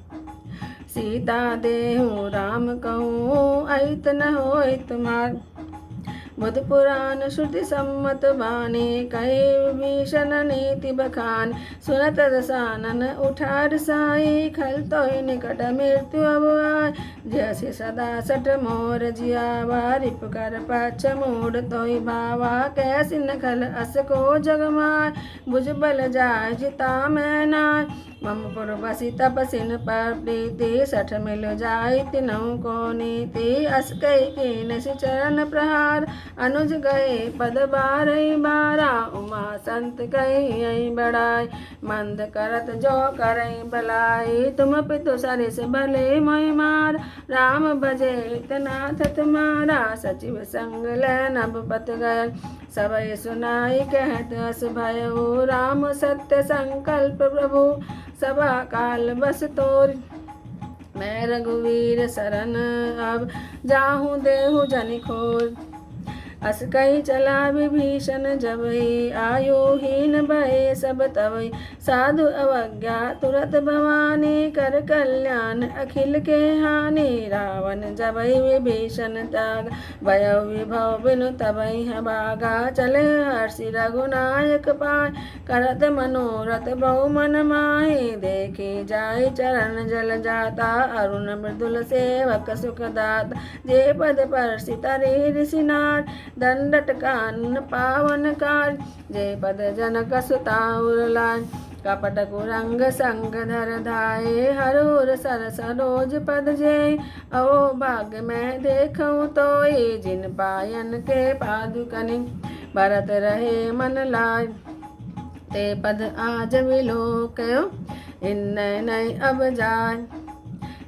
सीता देहु राम कहूँ, अहित न होय तुमार। बुध पुराण श्रुति सम्मत बानी, कहे विभीषण नीति बखान। सुनत दसानन उठार साई, खल तोहि निकट मृत्यु अब आय। जैसे सदा सठ मोर जियावा, रिप कर पक्ष मूढ़ तोहि भावा। कैसी न खल अस को जगमाय, भुज बल जाय जिता मैं नाय। मम पुर बसी तपसिन पर प्रीति, सठ मिल जाय तिनहु को नीति। अस कई कीन चरण प्रहार, अनुज गए पद बारहि बारा। उमा संत कही बड़ाई, मंद करत जो करई भलाई। तुम पितु सरिस भले मोहि मार, राम भजे नाथ तुम्हारा। सचिव संग लै नभ पत गए, सबई सुनाई कहत अस भयउ। राम सत्य संकल्प प्रभु, सभा काल बस तोर। मैं रघुवीर शरण अब, जाहूँ देहु जनि खोज। अस कही चला विभीषण जबहि आयुहीन भये सब तवै साधु अवज्ञा तुरत भवानी कर कल्याण अखिल के हानि रावण जबहि विभीषण त्याग भय विभव बिनु तबहि भागा चले हर्षि रघुनायक पाय करत मनोरथ बहु मन माहि देखे जाय चरण जल जाता अरुण मृदुल सेवक सुखदात जे पद परसि तरे ऋषिनाथ दंडट कानन पावन कार जे पद जनक सुता उरलाय कपट कुरंग संग धर धाये हरूर सर सरोज पद जे अहो भाग्य मैं देखूं तो ये जिन पायन के पादुकनि भरत रहे मन लाय ते पद आज विलोकयो इन नय अब जाय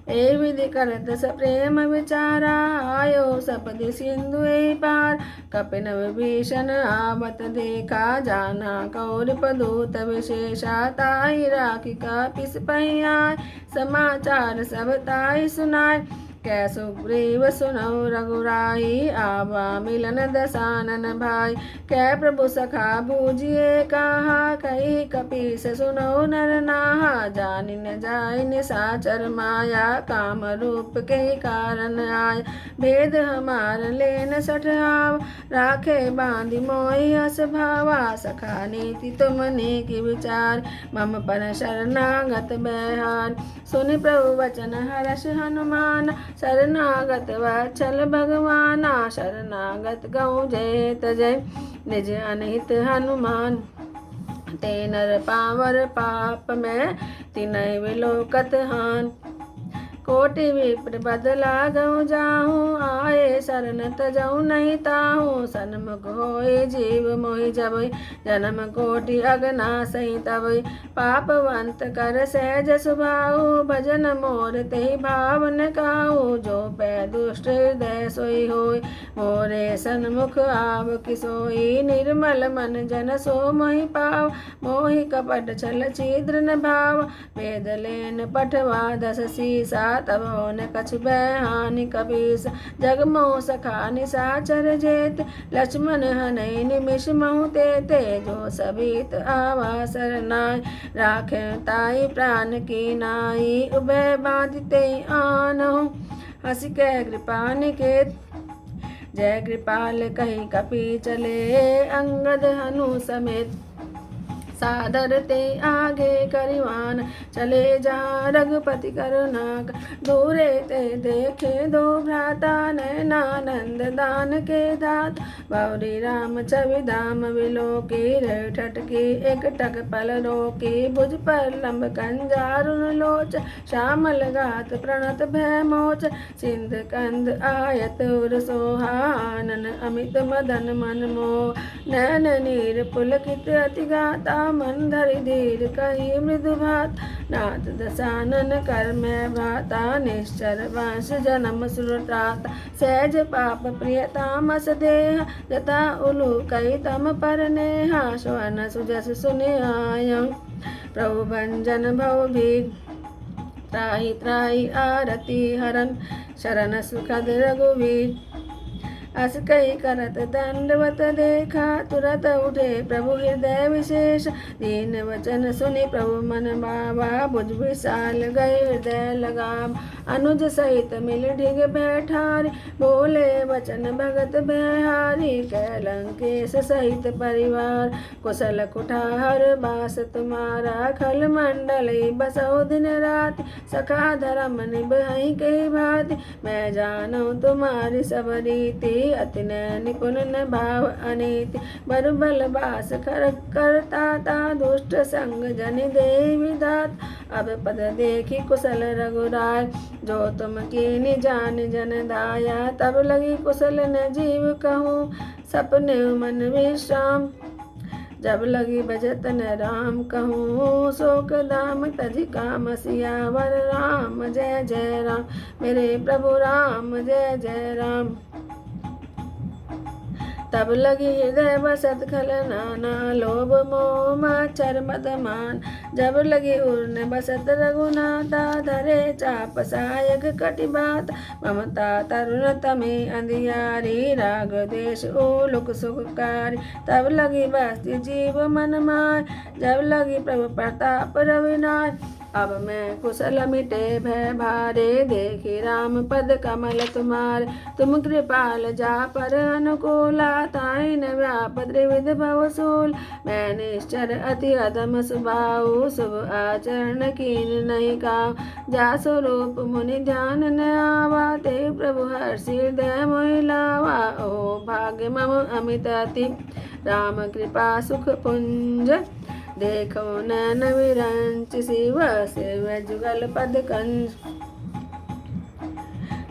ए विधि करत स प्रेम विचारा आयो सपदि सिंधु पार कपिन विभीषण आवत देखा जाना कौरप दूत विशेषा ताई राखी कपिस पहियाय समाचार सब ताई सुनाय कै सुग्रीव सुनौ रघुराई आवा मिलन दसानन भाई कै प्रभु सखा बूझिए कहा कही कपीस सुनौ नर नाहा जानि न जाय निसाचर माया काम रूप के कारण आय भेद हमार लेन सठहाव राखे बांधि मोहि हस भावा सखा नीति तुम की विचार मम पर शरणागत बैहार सुनि प्रभु वचन हर्ष हनुमान शरणागत वत्सल भगवाना शरणागत गौ जय तजय निज अनहित हनुमान ते नर पावर पाप में तिनय विलोकत हान कोटि विप्र बदला गऊ जाहूँ आए शरण तजऊ नहीं ताहूँ सन्मुख होए जीव मोहि जबई जन्म कोटि अगना सही तबई पापवंत कर सहज सुभाऊ भजन मोर ते भावन काऊ जो पै दुष्ट हृदय सोई होय मोरे सन्मुख आव किसोई निर्मल मन जन सो मोहि पाव मोहि कपट छल छिद्र न भाव वेद लेन पठवा दस सीसा तब न कछु बहानि कबीस जग मोह सखा निसाचर जेत लक्ष्मण हनई निमिष महु ते जो सबीत आवा सरनाय राखे ताई प्राण की नाई उभय बाधिते आनहु हंस कै कृपा निकेत जय कृपाल कही कपि चले अंगद हनु समेत सादर ते आगे करिवान चले जहाँ रघुपति करुणाक दूरे ते देखे दो भ्राता नयनानंद दान के दात बावरी राम छवि धाम विलोकी ठटकी एक टक पल रोकी भुज पर लंब कंजारुन लोच श्यामल गात प्रणत भय मोच सिंध कंद आयत उर सोहानन अमित मदन मन मोह नैन नीर पुलकित अति गाता मन धरि धीर कही मृदु भात नाथ दसानन कर में भाता निश्चर वंश जन्म सुरतात सहज पाप प्रियतामस देह जता उलू कई तम पर नेहा स्वर्ण सुजस सुनि आयं प्रभु भंजन भव भीर त्राहि त्राहि आरती हरन शरण सुखद रघुवीर अस कही करत दंडवत देखा तुरत उठे प्रभु हृदय विशेष दीन वचन सुनि प्रभु मन भावा भुज विशाल गए हृदय लगाम अनुज सहित मिल ढिग बैठारी बोले वचन भगत बिहारी कैलंकेश सहित परिवार कुशल कुठार बास तुम्हारा खल मंडल बसो दिन रात सखा धर्म निभहि कही भांति मैं जानू तुम्हारी सब रीति अति निपुण न भाव अनीति बरुबल बास कर करता ता दुष्ट संग जन देवी दात अब पद देखी कुशल रघुराय जो तुम कीनि जान जन दाया तब लगी कुशल न जीव कहूँ सपने मन विश्राम जब लगी बजत न राम कहूँ शोक दाम तज काम सियावर राम जय जय राम मेरे प्रभु राम जय जय राम तब लगी हृदय बसत खल नाना, लोभ मोह मच्छर मद मान। जब लगी उड़ने बसत रघुनाथा, धरे चाप सहायक कटि बात। ममता तरुण तमे अंधियारी, राग देश उलुक सुखकारी। तब लगी बस्ती जीव मन माय, जब लगी प्रभु प्रताप रविनाय। अब मैं कुशल मिटे भय भारे, देखी राम पद कमल तुम्हारे। तुम कृपाल जा पर अनुकूला, ताहि न व्याप त्रिविध भवसूल। मैं निश्चर अति अधम स्वभाव, शुभ आचरण कीन नहीं काव। जा स्वरूप मुनि ध्यान न आवा, ते प्रभु हर्षि हृदय मोहि लावा। ओ भाग्य मम अमित अति, राम कृपा सुख पुंज। देखो नैन विरंच शिव, शिव जुगल पद कंज।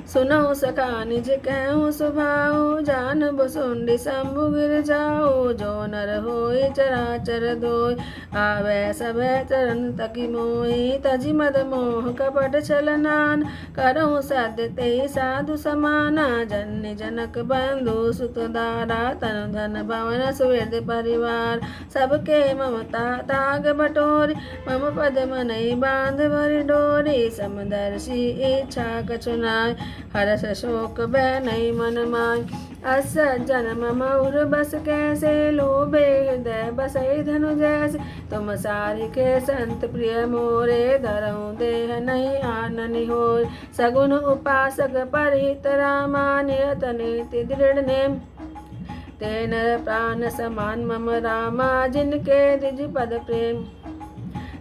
सुनो सखा निज कहूँ सुभाऊ, जान बसुंडी शंभु गिर जाऊ। जो नर होई चराचर दोय, आवे सभै चरण तकी मोहि। तजि मद मोह कपट छल नान, करहु सद्य तेहि साधु समाना। जन्य जनक बंधु सुत दारा, तनु धन भवन सुहृद परिवार। सबके ममता ताग बटोरी, मम पद मनहि बांध भरि डोरी। समदर्शी इच्छा कछु नाय, हरष शोक भय नहीं मन माय। अस सज्जन मम उर बस कैसे, लोभे हृदय बसई धनु जैसे। तुम सारिके संत प्रिय मोरे, धरऊँ देह नहीं आननि होय। सगुन उपासक परहित रामा, नियत नीति दृढ़ नेम। ते नर प्राण समान मम रामा, जिनके द्विज पद प्रेम।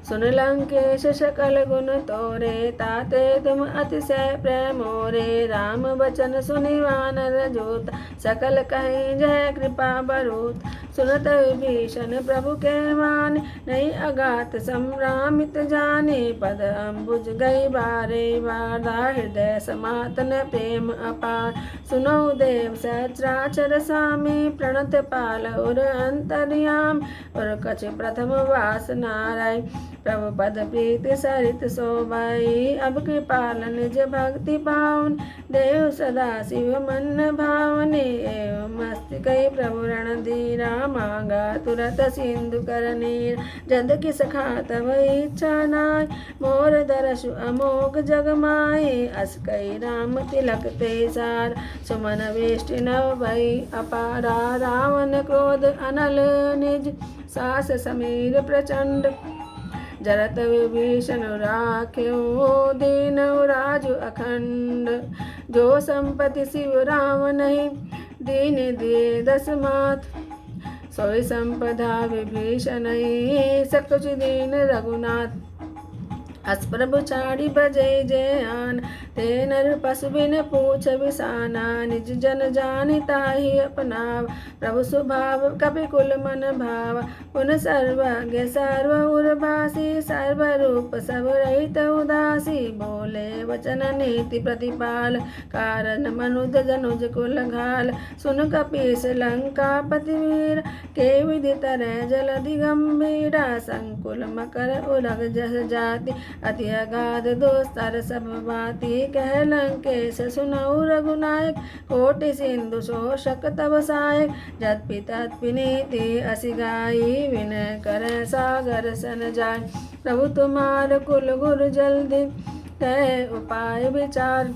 सुन लंकेश सकल गुण तोरे, ताते तुम अतिशय प्रेम मोरे। राम बचन सुनि वानर जोत, सकल कहीं जय कृपा बरूत। सुनत विभीषण प्रभु के मानि, नहीं अगात संभ्रामित जानि। पद अम्बुज गई बारे बारा, हृदय समातन प्रेम अपार। सुनो देव सहस्राक्षर स्वामी, प्रणत पाल उर अंतर्याम। और कछ प्रथम वास नाराय, प्रभु पद प्रीति सरित शोभाई। अब कृपाल निज भक्ति पावन, देव सदा शिव मन भावने। एवं मस्ति कही प्रभु रण धीरा, मांगा तुरत सिंधु कर नीर। जद किस खात इच्छा नाय, मोर दरसु अमोघ जग माही। अस कही राम तिलक ते सार, सुमन वेष्टि नव भई अपारा। रावण क्रोध अनल निज, सास समीर प्रचंड। जरत विभीषण राख्यो, दीनउ राजु अखंड। जो संपत्ति शिव राम नहीं, दीन दिए दस मात। सोई संपदा विभीषण, सकुच दीन रघुनाथ। अस प्रभु छाड़ी बजे जयान, ते नर पशु बिन पूछ बिसाना। निज जन जानि ताहि अपनाव, प्रभु स्वभाव कपि कुल मन भाव। पुन सर्वज्ञ सर्व उर्वासी, सर्व रूप सब रहित उदासी। बोले वचन नीति प्रतिपाल, कारण मनुज जनुज कुल घाल। सुन कपीस लंकापति वीर, के विधि तरह जलधि गंभीरा। संकुल मकर उरग जस जाति, अति अगाध दोस्तर सब भांति। कह लंकेश सुनऊ रघुनायक, कोटि सिंधु शोषक तब सहायक। जत्पि तत्पि नीति असि गाई, विनय कर सागर सन जाय। प्रभु तुम्हार कुल गुरु जल्दी, कह उपाय विचार।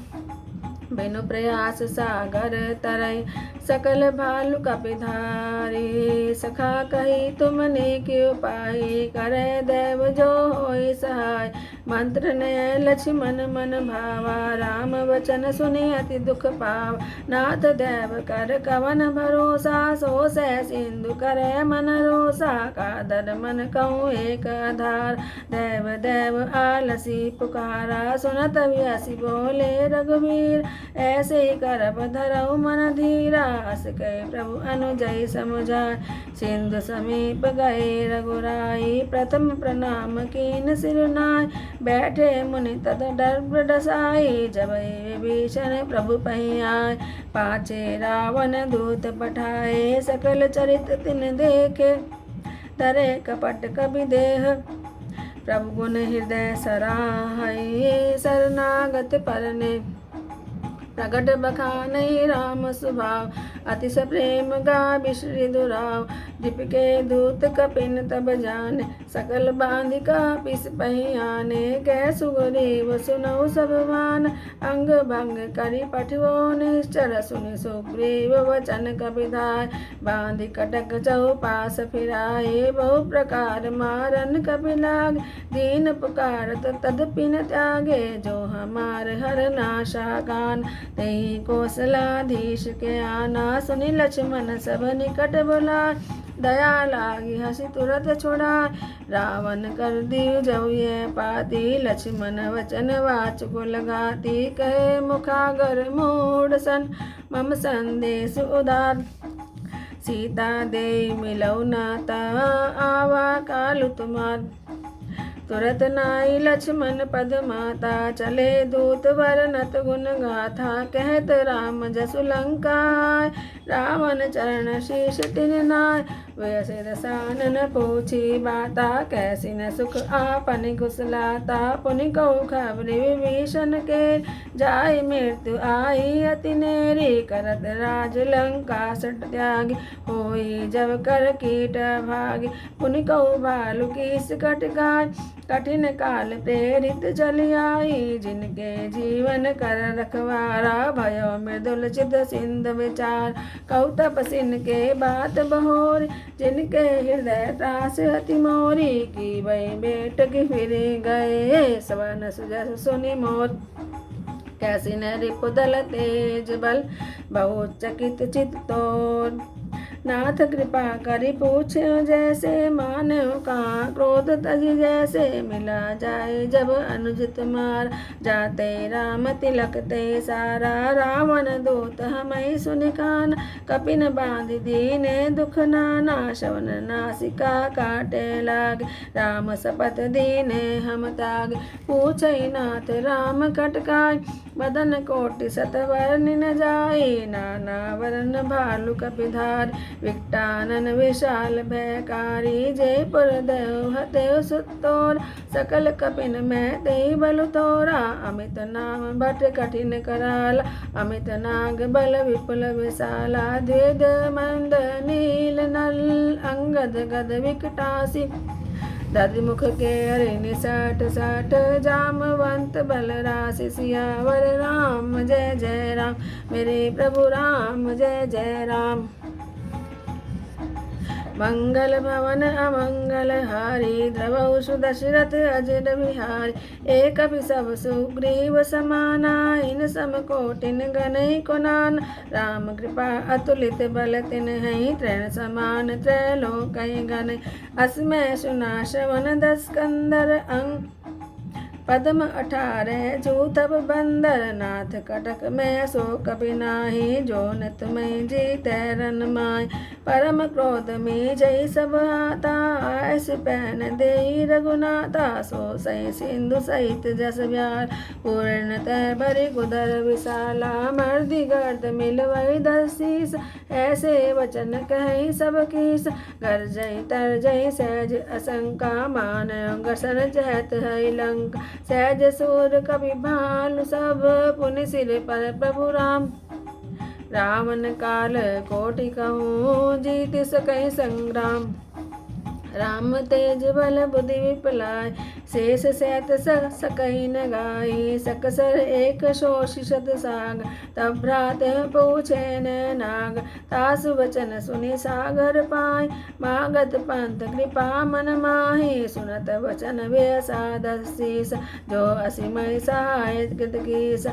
बिनु प्रयास सागर तरई, सकल भालु कपिधारी। सखा कही तुमने के उपाय, करे देव जो होई सहाय। मंत्र ने लक्ष्मण मन भावा, राम वचन सुनि अति दुख पाव। नाथ देव कर कवन भरोसा, सो सह सिंधु करे मन रोसा। कादर मन कहूँ एक आधार, देव देव आलसी पुकारा। सुनत व्यसि बोले रघुवीर, ऐसे ही करब धरऊ मन धीरा। अस कहे प्रभु अनुजय समुझाय, सिंधु समीप गए रघुराई। प्रथम प्रणाम कीन सिर नाय, बैठे मुनि तद डर डसाई। जब विभीषण प्रभु पहि आए, पाछे रावण दूत पठाए। सकल चरित तिन देखे, तरे कपट कपि देह। प्रभु गुण हृदय सराहई, शरणागत परने। प्रगट बखानहि राम स्वभाव, अतिश प्रेम गाभि श्री दुराव। दीप के दूत कपिन तब जाने, सकल बांधिका पिस पहियाने। कै सुग्रीव सुनौ सब मान, अंग भंग करि पठवो निश्चर। सुनि सुग्रीव वचन कपिधाय, बांधि कटक चौपास फिराए। बहु प्रकार मारन कपि लागे, दीन पुकारत तदपि न त्यागे। जो हमार हर नाशा कान, तेहि कौशलाधीश के आना। सुनि लक्ष्मण सब निकट बुलाए, दया लागी हसी तुरत छुड़ाए। रावण कर दियो जब ये पाती, लक्ष्मण वचन वाच कुल घाती। कहे मुखागर मूढ़ सन, मम संदेश उदार। सीता दे मिलौ नाता, आवा कालु तुम्हार। तुरत नाई लक्ष्मण पद माता, चले दूत वर्णत गुण गाथा। कहत राम जसु लंका, रावण चरण शीश तिन नाय। वे सिर सानन पूछी बाता, कैसी न सुख आपन कुशलाता। पुनि कहु खबरि विभीषण के, जाय मृत्यु आई अति नेरी। करत राज लंका सट त्यागी, होई जब कर कीट भागी। पुनि कहु भालु कीस कटकाय, कठिन काल प्रेरित चली आई। जिनके जीवन कर रखवारा, भयो मृदुल चित सिंध विचार। कहु तपसिन के बात बहोरी, जिनके हृदय त्रास अति मोरी। की वही बेट की फिर गए, सवन सुजस सुनि मोर। कैसी न रिपुदल तेज बल, बहुत चकित चित तोर। नाथ कृपा करि पूछ्यो जैसे, मान्यो कहाँ क्रोध तजि जैसे। मिला जाए जब अनुज तुम्हार, जाते राम तिलक ते सारा। रावण दूत हमहि सुनि कान, कपिन बांधि दीने दुख नाना। श्रवण नासिका काटे लागे, राम शपथ दीने हम त्यागे। पूछै नाथ राम कटकाय, बदन कोटि शत वर्णि न जाई। नाना वरन भालु कपिधार, विकटानन विशाल भयकारी। जयपुर देव हतेव सुतोर, सकल कपिन में तेहि बलु तोरा। अमित नाम भट कठिन कराला, अमित नाग बल विपुल विशाला। द्विज मंद नील नल, अंगद गद विकटासी। दधिमुख के हरिणि साठ साठ, जामवंत बल राशि। सियावर राम जय जय राम, मेरे प्रभु राम जय जय राम। मंगल भवन अमंगल हारी, द्रवहु सुदशरथ अजर बिहारी। एक सब सुग्रीव समाना, इन सम कोटिन गणै को नाना। राम कृपा अतुलित बल तिन्है, तृण समान त्रैलोक्य गणै। असमय सुना श्रवण दस कंदर, अंग पद्म 18 जूथब बंदर। नाथ कटक में सो कपि नाही, जो नत में जीतै रन माय। परम क्रोध में जय सब आता, ऐस पहन देई रघुनाथा। सो सही सिंधु सहित जस व्यार, पूर्ण तय बरि कुदर विशाला। मर्दि गर्द मिलवै दसीस, ऐसे वचन कहै सब कीस। गर्जै तरजै सहज असंका, मानयो गसन जहत है लंका। सहज सूर कपि भालु सब, पुनि सिर पर प्रभु राम। रावण काल कोटि कहूँ, जीत सकहि संग्राम। राम तेज बल बुद्धि विपलाय, शेष सैत सकहि न गाई। सकसर एक शोषि शत साग, तब भ्रात पूछे न नाग। तासु वचन सुनि सागर पाई, मागत पंथ कृपा मन माही। सुनत वचन व्यसा दसीस, जो असिमय सहाय कृत कीस।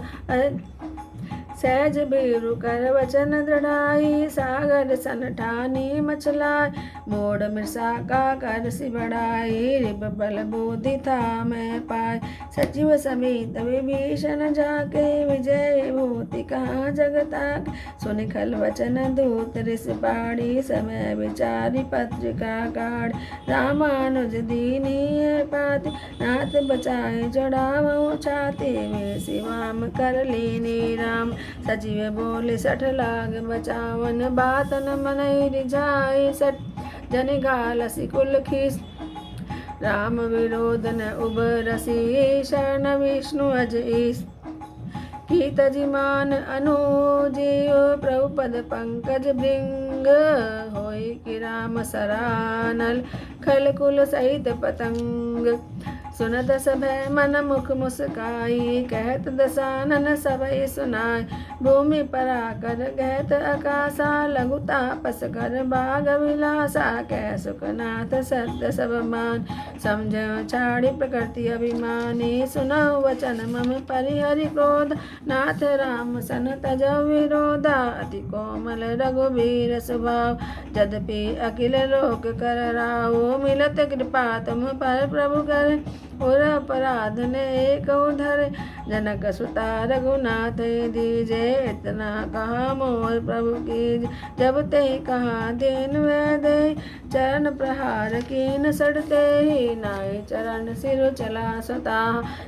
सहज बीरु कर वचन दृढ़ाई, सागर सन ठानी मचलाय। मोड़ मृषा का कर सि बढ़ाई, रिप बल बुद्धि था मैं पाय। सचिव समेत विभीषण जाके, विजय भूति कहाँ जगताक। सुनि खल वचन दूत रिस पाड़ी, समय विचारि पत्रिका काढ़। रामानुज दीनी पाति, नाथ बचाए जोड़ावो छाती। वे शिवाम कर लीनी राम, सजीव बोले सठ लाग बचावन। बात न मनई रिझाई, सठ जन घालसी कुल खीस। राम विरोध न उबरसी, शरण विष्णु अज ईस। की तजिमान अनुजियो प्रभुपद पंकज भृंग होई कि राम सरानल खल कुल सहित पतंग सुनत सभय मन मुख मुस्काई कहत दसानन सबई सुनाय भूमि परा कर गहत आकाशा लघु तापस कर बाग विलासा कह सुखनाथ सत्य सब मान समझो छाड़ी प्रकृति अभिमानी सुनो वचन मम परिहरि क्रोध नाथ राम सन तजो विरोधा अति कोमल रघुबीर स्वभाव यद्यपि अखिल लोक कर राहो मिलत कृपा तुम पर प्रभु कर और अपराध ने धर जनक सुता रघुनाथ दीजे इतना कहा मोर प्रभु की जब ते कहा दीन वे दे चरण प्रहार कीन सड़ते ही नाय चरण सिर चला सता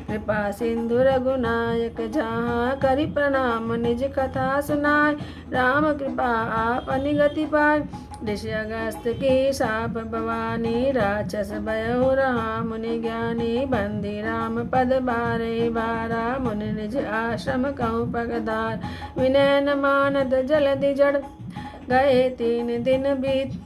कृपा सिंधु रघुनायक जहाँ करि प्रणाम निज कथा सुनाय राम कृपा आप निगति पाय ऋषि अगस्त की साप भवानी राक्षस भयो रहा मुनि ज्ञानी बंदी राम पद बारे बारा मुनि निज आश्रम कहूँ पगदार विनय न मानद जलधि जड़ गए 3 दिन बीत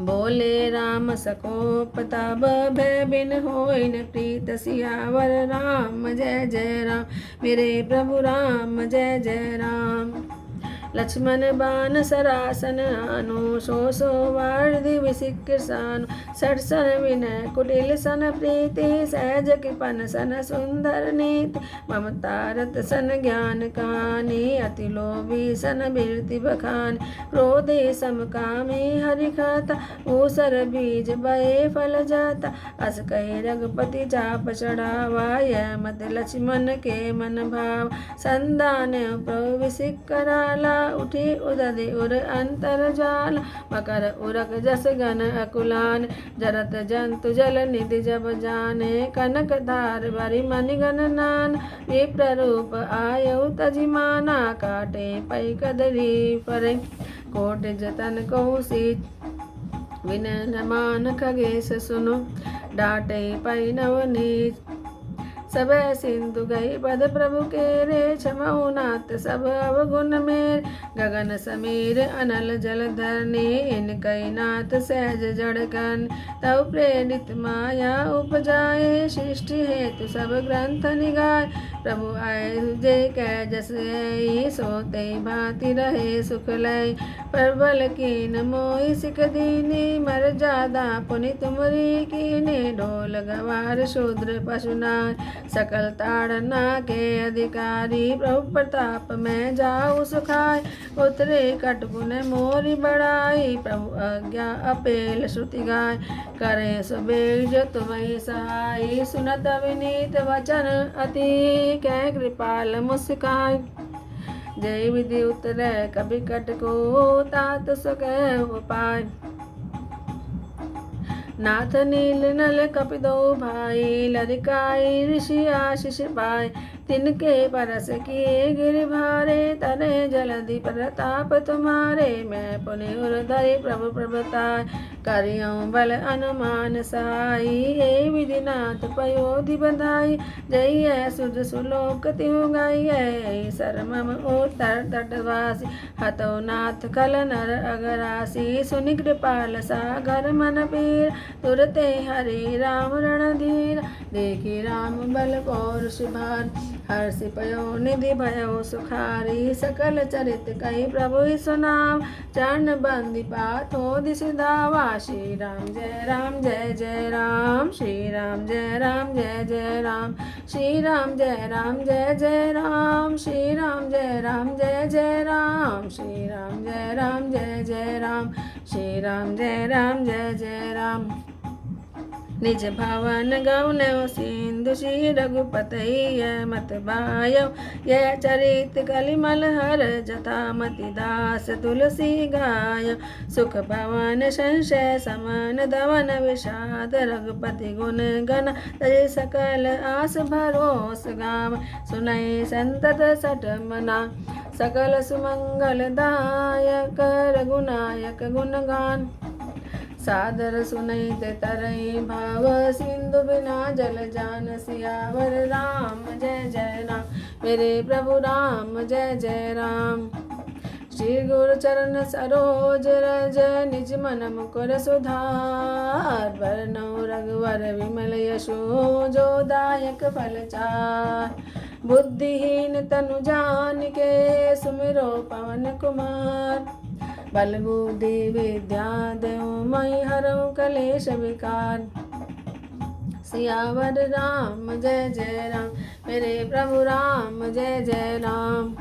बोले राम सकोप तब भय बिन होई न प्रीत सियावर राम जय जय राम मेरे प्रभु राम जय जय राम लक्ष्मण बान सरासन आनु सो वार्धि विसिक सानु सरसन विनय कुटिल सन प्रीति सहज कृपन सन सुंदर नीति ममता रत सन ज्ञान कहानी अति लोभी सन बिरति बखान क्रोधे समकामी हरि खाता ऊसर बीज बये फल जाता अस कहे रघुपति चाप चढ़ावा यह मत लक्ष्मण के मन भाव संदान प्रभु विसिक कराला उठी उदधि उर अंतर जाल मकर उरक जस गन अकुलान जरत जंतु जल निधि जब जाने कनक धार भरी मणि गण नान विप्र रूप आयु तजिमाना काटे पै कदरी परे कोट जतन कौशिक विनय न मान खगेश सुनो डाटे पै नवनीत सब सिंधु गई पद प्रभु के रे क्षमऊ नाथ सब अवगुण मेर गगन समीर अनल जल धरनी इन कई नाथ सहज जड़कन तब प्रेरित माया उपजाए सृष्टि हेतु सब ग्रंथ निगाय प्रभु आए जे कह जस सोते भांति रहे सुख लय परबल कीन मोहि सिख दीनी मर जादा पुनि तुमरी कीने ढोल गवार शूद्र पशुनार सकल ताड़ना के अधिकारी प्रभु प्रताप में जाऊ सुखाय उतरे कटगुन मोरी बढ़ाई प्रभु आज्ञा अपेल श्रुति गाय करे सुबेग जो तुम्हें सहाय सुनत विनीत वचन अति कै कृपाल मुस्काय जय विधि उतरे कभी कट को तात सक उपाय नाथ नील नल कपिदो भाई लरिकाई ऋषि आशीष पाए तिनके परस किए गिर भारे तने जलधि प्रताप तुम्हारे मैं पुनि उर्धरि प्रभु प्रभुताय करियों बल अनुमान सहाई हे विधिनाथ पयोधि बधाई जय सुज सुलोक तिहु गाई सरमम उत्तर तटवासी हतो नाथ कल नर अगरासी सुनि कृपाल सागर मन पीर तुरते हरि राम रणधीर देखी राम बल पौरुष भार हर्ष पयो निधि भयो सुखारी सकल चरित कही प्रभु सुनाम चरण बंदी पाथो दिश धावा श्री राम जय जय राम श्री राम जय जय राम श्री राम जय राम श्री राम जय राम श्री राम जय जय राम श्री राम जय जय राम निज भवन गौनव सिंधु श्री रघुपति मत बायो यह चरित कलिमल हर जथा मति दास तुलसी गाय सुख भवन संशय समन दवन विषाद रघुपति गुण गण तय सकल आस भरोस गाव सुनय संतत सठ मना सकल सुमंगल दायक रघुनायक गुणगान सादर सुनैत तरई भाव सिंधु बिना जल जान। सियावर राम जय जय राम मेरे प्रभु राम जय जय राम। श्री गुरु चरण सरोज रज निज मन मुकुर सुधार। वरनौ रघुवर विमल यशो जो दायक फल चार। बुद्धिहीन तनु जानिके सुमिरो पवन कुमार। बल बुद्धि विद्या देहु मई हरऊ कलेश विकार। सियावर राम जय जय राम मेरे प्रभु राम जय जय राम।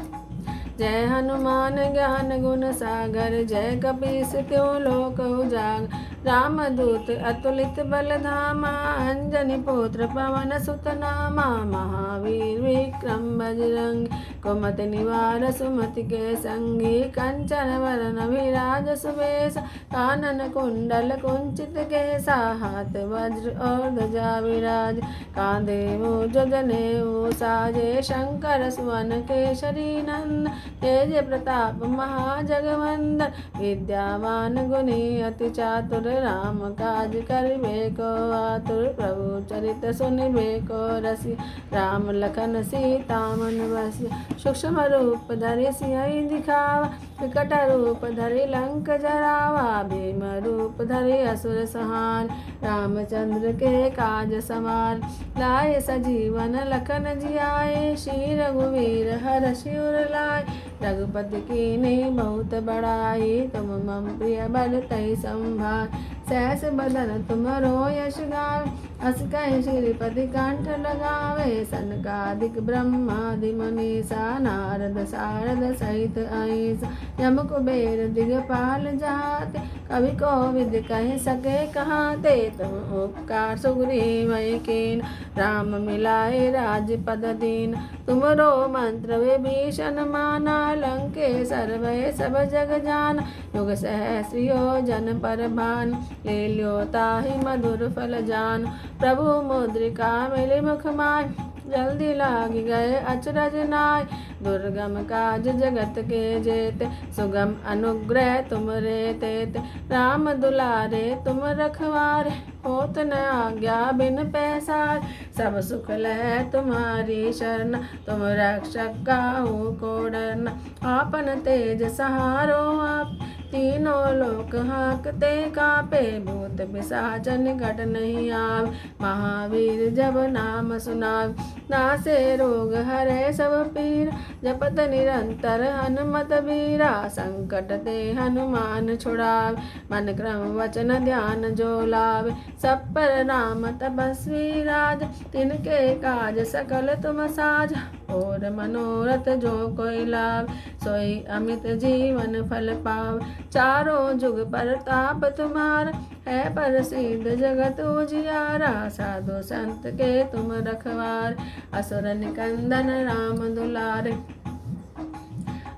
जय हनुमान ज्ञान गुण सागर जय कपीस त्यों लोक उजागर। रामदूत अतुलित बल धामा अंजनी पुत्र पवन सुत नामा। महावीर विक्रम बजरंग कुमति निवार सुमति के संगी। कंचन वरन विराज सुबेश कानन कुंडल कुंचित केसा। हाथ वज्र और ध्वजा विराज कांधे मूज जनेऊ साजे। शंकर सुवन केसरी नंद तेज प्रताप महाजगवंदन। विद्यावान गुणी अति चातुर राम काज करिबे को आतुर। प्रभु चरित सुनिबे को रसिया राम लखन सीता मन बसिया। सूक्ष्म रूप धरि सियहि दिखावा विकट रूप धरि लंक जरावा। भीम रूप धरि असुर संहार रामचंद्र के काज सवार। लाए सजीवन लखन जियाए श्री रघुवीर हरषि उर लाए। रघुपति कीन्ही बहुत बड़ाई तुम मम प्रिय बल तहि संभार। सहस बदन तुमरो यश गावे अस कहि श्रीपति कंठ लगावे। सनकादिक ब्रह्मादि मुनीसा नारद सारद सहित अहिसा। यम कुबेर दिगपाल जाते कवि कोविद कहि सके कहाते। तुम उपकार सुग्रीव कीन राम मिलाए राजपद दीन। तुमरो मंत्र विभीषण माना लंकेश्वर भय सब जग जान। युग सहस्र योजन पर भान ले ल्यो ताहि मधुर फल जान। प्रभु मुद्रिका मिली मुख माय जल्दी लागी गए अचरज नाय। दुर्गम काज जगत के जेते सुगम अनुग्रह तुम रे तेते। राम दुलारे तुम रखवारे होत न आज्ञा बिन पैसार। सब सुख लह तुम्हारी शरण तुम रक्षक काहू को डरना। आपन तेज सहारो आप तीनों लोक हाँकते कापे। भूत पिशाच निकट नहीं आवे महावीर जब नाम सुनावे। नासे रोग हरे सब पीर जपत निरंतर हनुमत बीरा। संकट ते हनुमान छुड़ावे मन क्रम वचन ध्यान जो लावे। सब पर राम तपस्वी राज तिनके काज सकल तुम साज। और मनोरथ जो कोई लाभ सोई अमित जीवन फल पाव। चारों जुग पर ताप तुम्हारा है प्रसिद्ध जगत उजियारा। साधु संत के तुम रखवार असुर निकंदन राम दुलारे।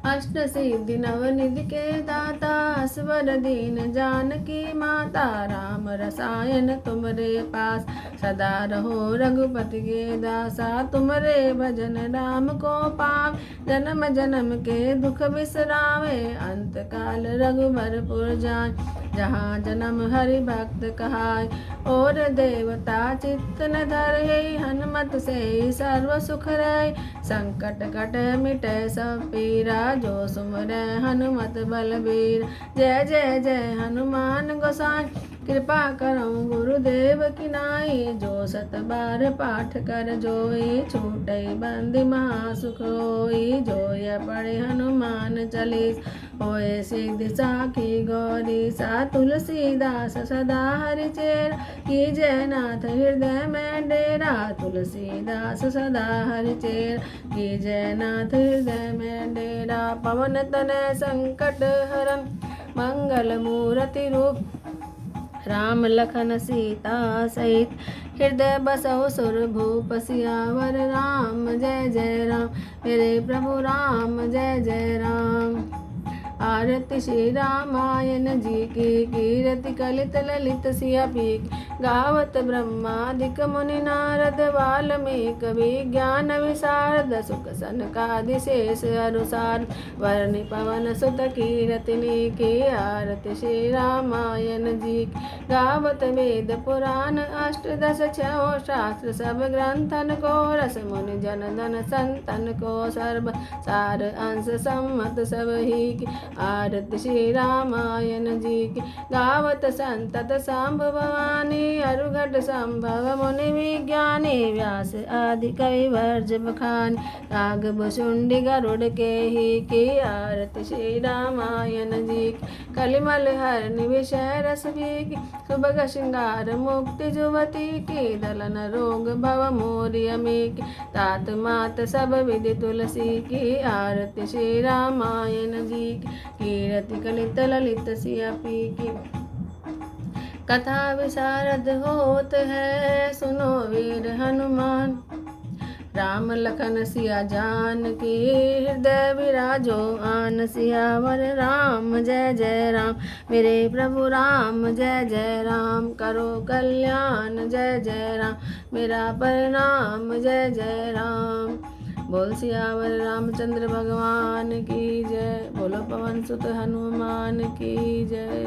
अष्ट सिद्धि नवनिधि के दाता असवर दीन जानकी माता। राम रसायन तुमरे पास सदा रहो रघुपति के दासा। तुमरे भजन राम को पाव जन्म जन्म के दुख बिसरावे। अंत काल रघुबरपुर जाय जहाँ जन्म हरि भक्त कहाय। और देवता चित्त न धरहि हनुमत से सर्व सुख रहे। संकट कट मिटे सब पीरा जो सुमरै हनुमत बलबीर। जय जय जय हनुमान गोसाई कृपा करो गुरुदेव की नाई। जो सत बार पाठ कर जोई छूटई बंदी महासुख होई। जो ये पढ़े हनुमान चालीस होए सिद्धि साखी गौरी सा। तुलसीदास सदा हरि चेरा कीजय नाथ हृदय में डेरा। तुलसीदास सदा हरि चेरा कीजय नाथ हृदय में डेरा। पवन तनय संकट हरन मंगल मूर्ति रूप राम लखन सीता सहित हृदय बसौ सुर भूप। सियावर राम जय जय राम मेरे प्रभु राम जय जय राम। आरती श्री रामायण जी की कीरति कलित ललित सिया पीक। गावत ब्रह्मादिक मुनि नारद वाल्मीकि विज्ञान विशारद सुख सनकादि शेष अनुसार वर्णि पवन सुत कीरति की आरती श्री रामायण जी की। गावत वेद पुराण अष्टदश छो शास्त्र सब ग्रंथन को रस मुनि जन धन संतन को सर्व सार अंश सम्मत सब ही की आरती श्री रामायण जी की। गावत संतत सांब भवानी अरुघट संभव मुनि विज्ञानी व्यास आदि कवि वर्ज बखानी राग भुसुंडी गरुड़ के ही की आरती श्री रामायण जी की। कलिमल हरनि विषय रस भी की सुभग श्रृंगार मुक्ति जुवती की दलन रोग भव मोरि अमी की तात मात सब विधि तुलसी की आरती श्री रामायण जी की। कीरति कलित ललित सियापी की कथा विशारद होत है सुनो वीर हनुमान। राम लखन सिया जान की हृदय विराजो आन सियावर राम जय जय राम मेरे प्रभु राम जय जय राम करो कल्याण जय जय राम मेरा प्रणाम जय जय राम। बोल सियावर रामचंद्र भगवान की जय। बोलो पवन सुत हनुमान की जय।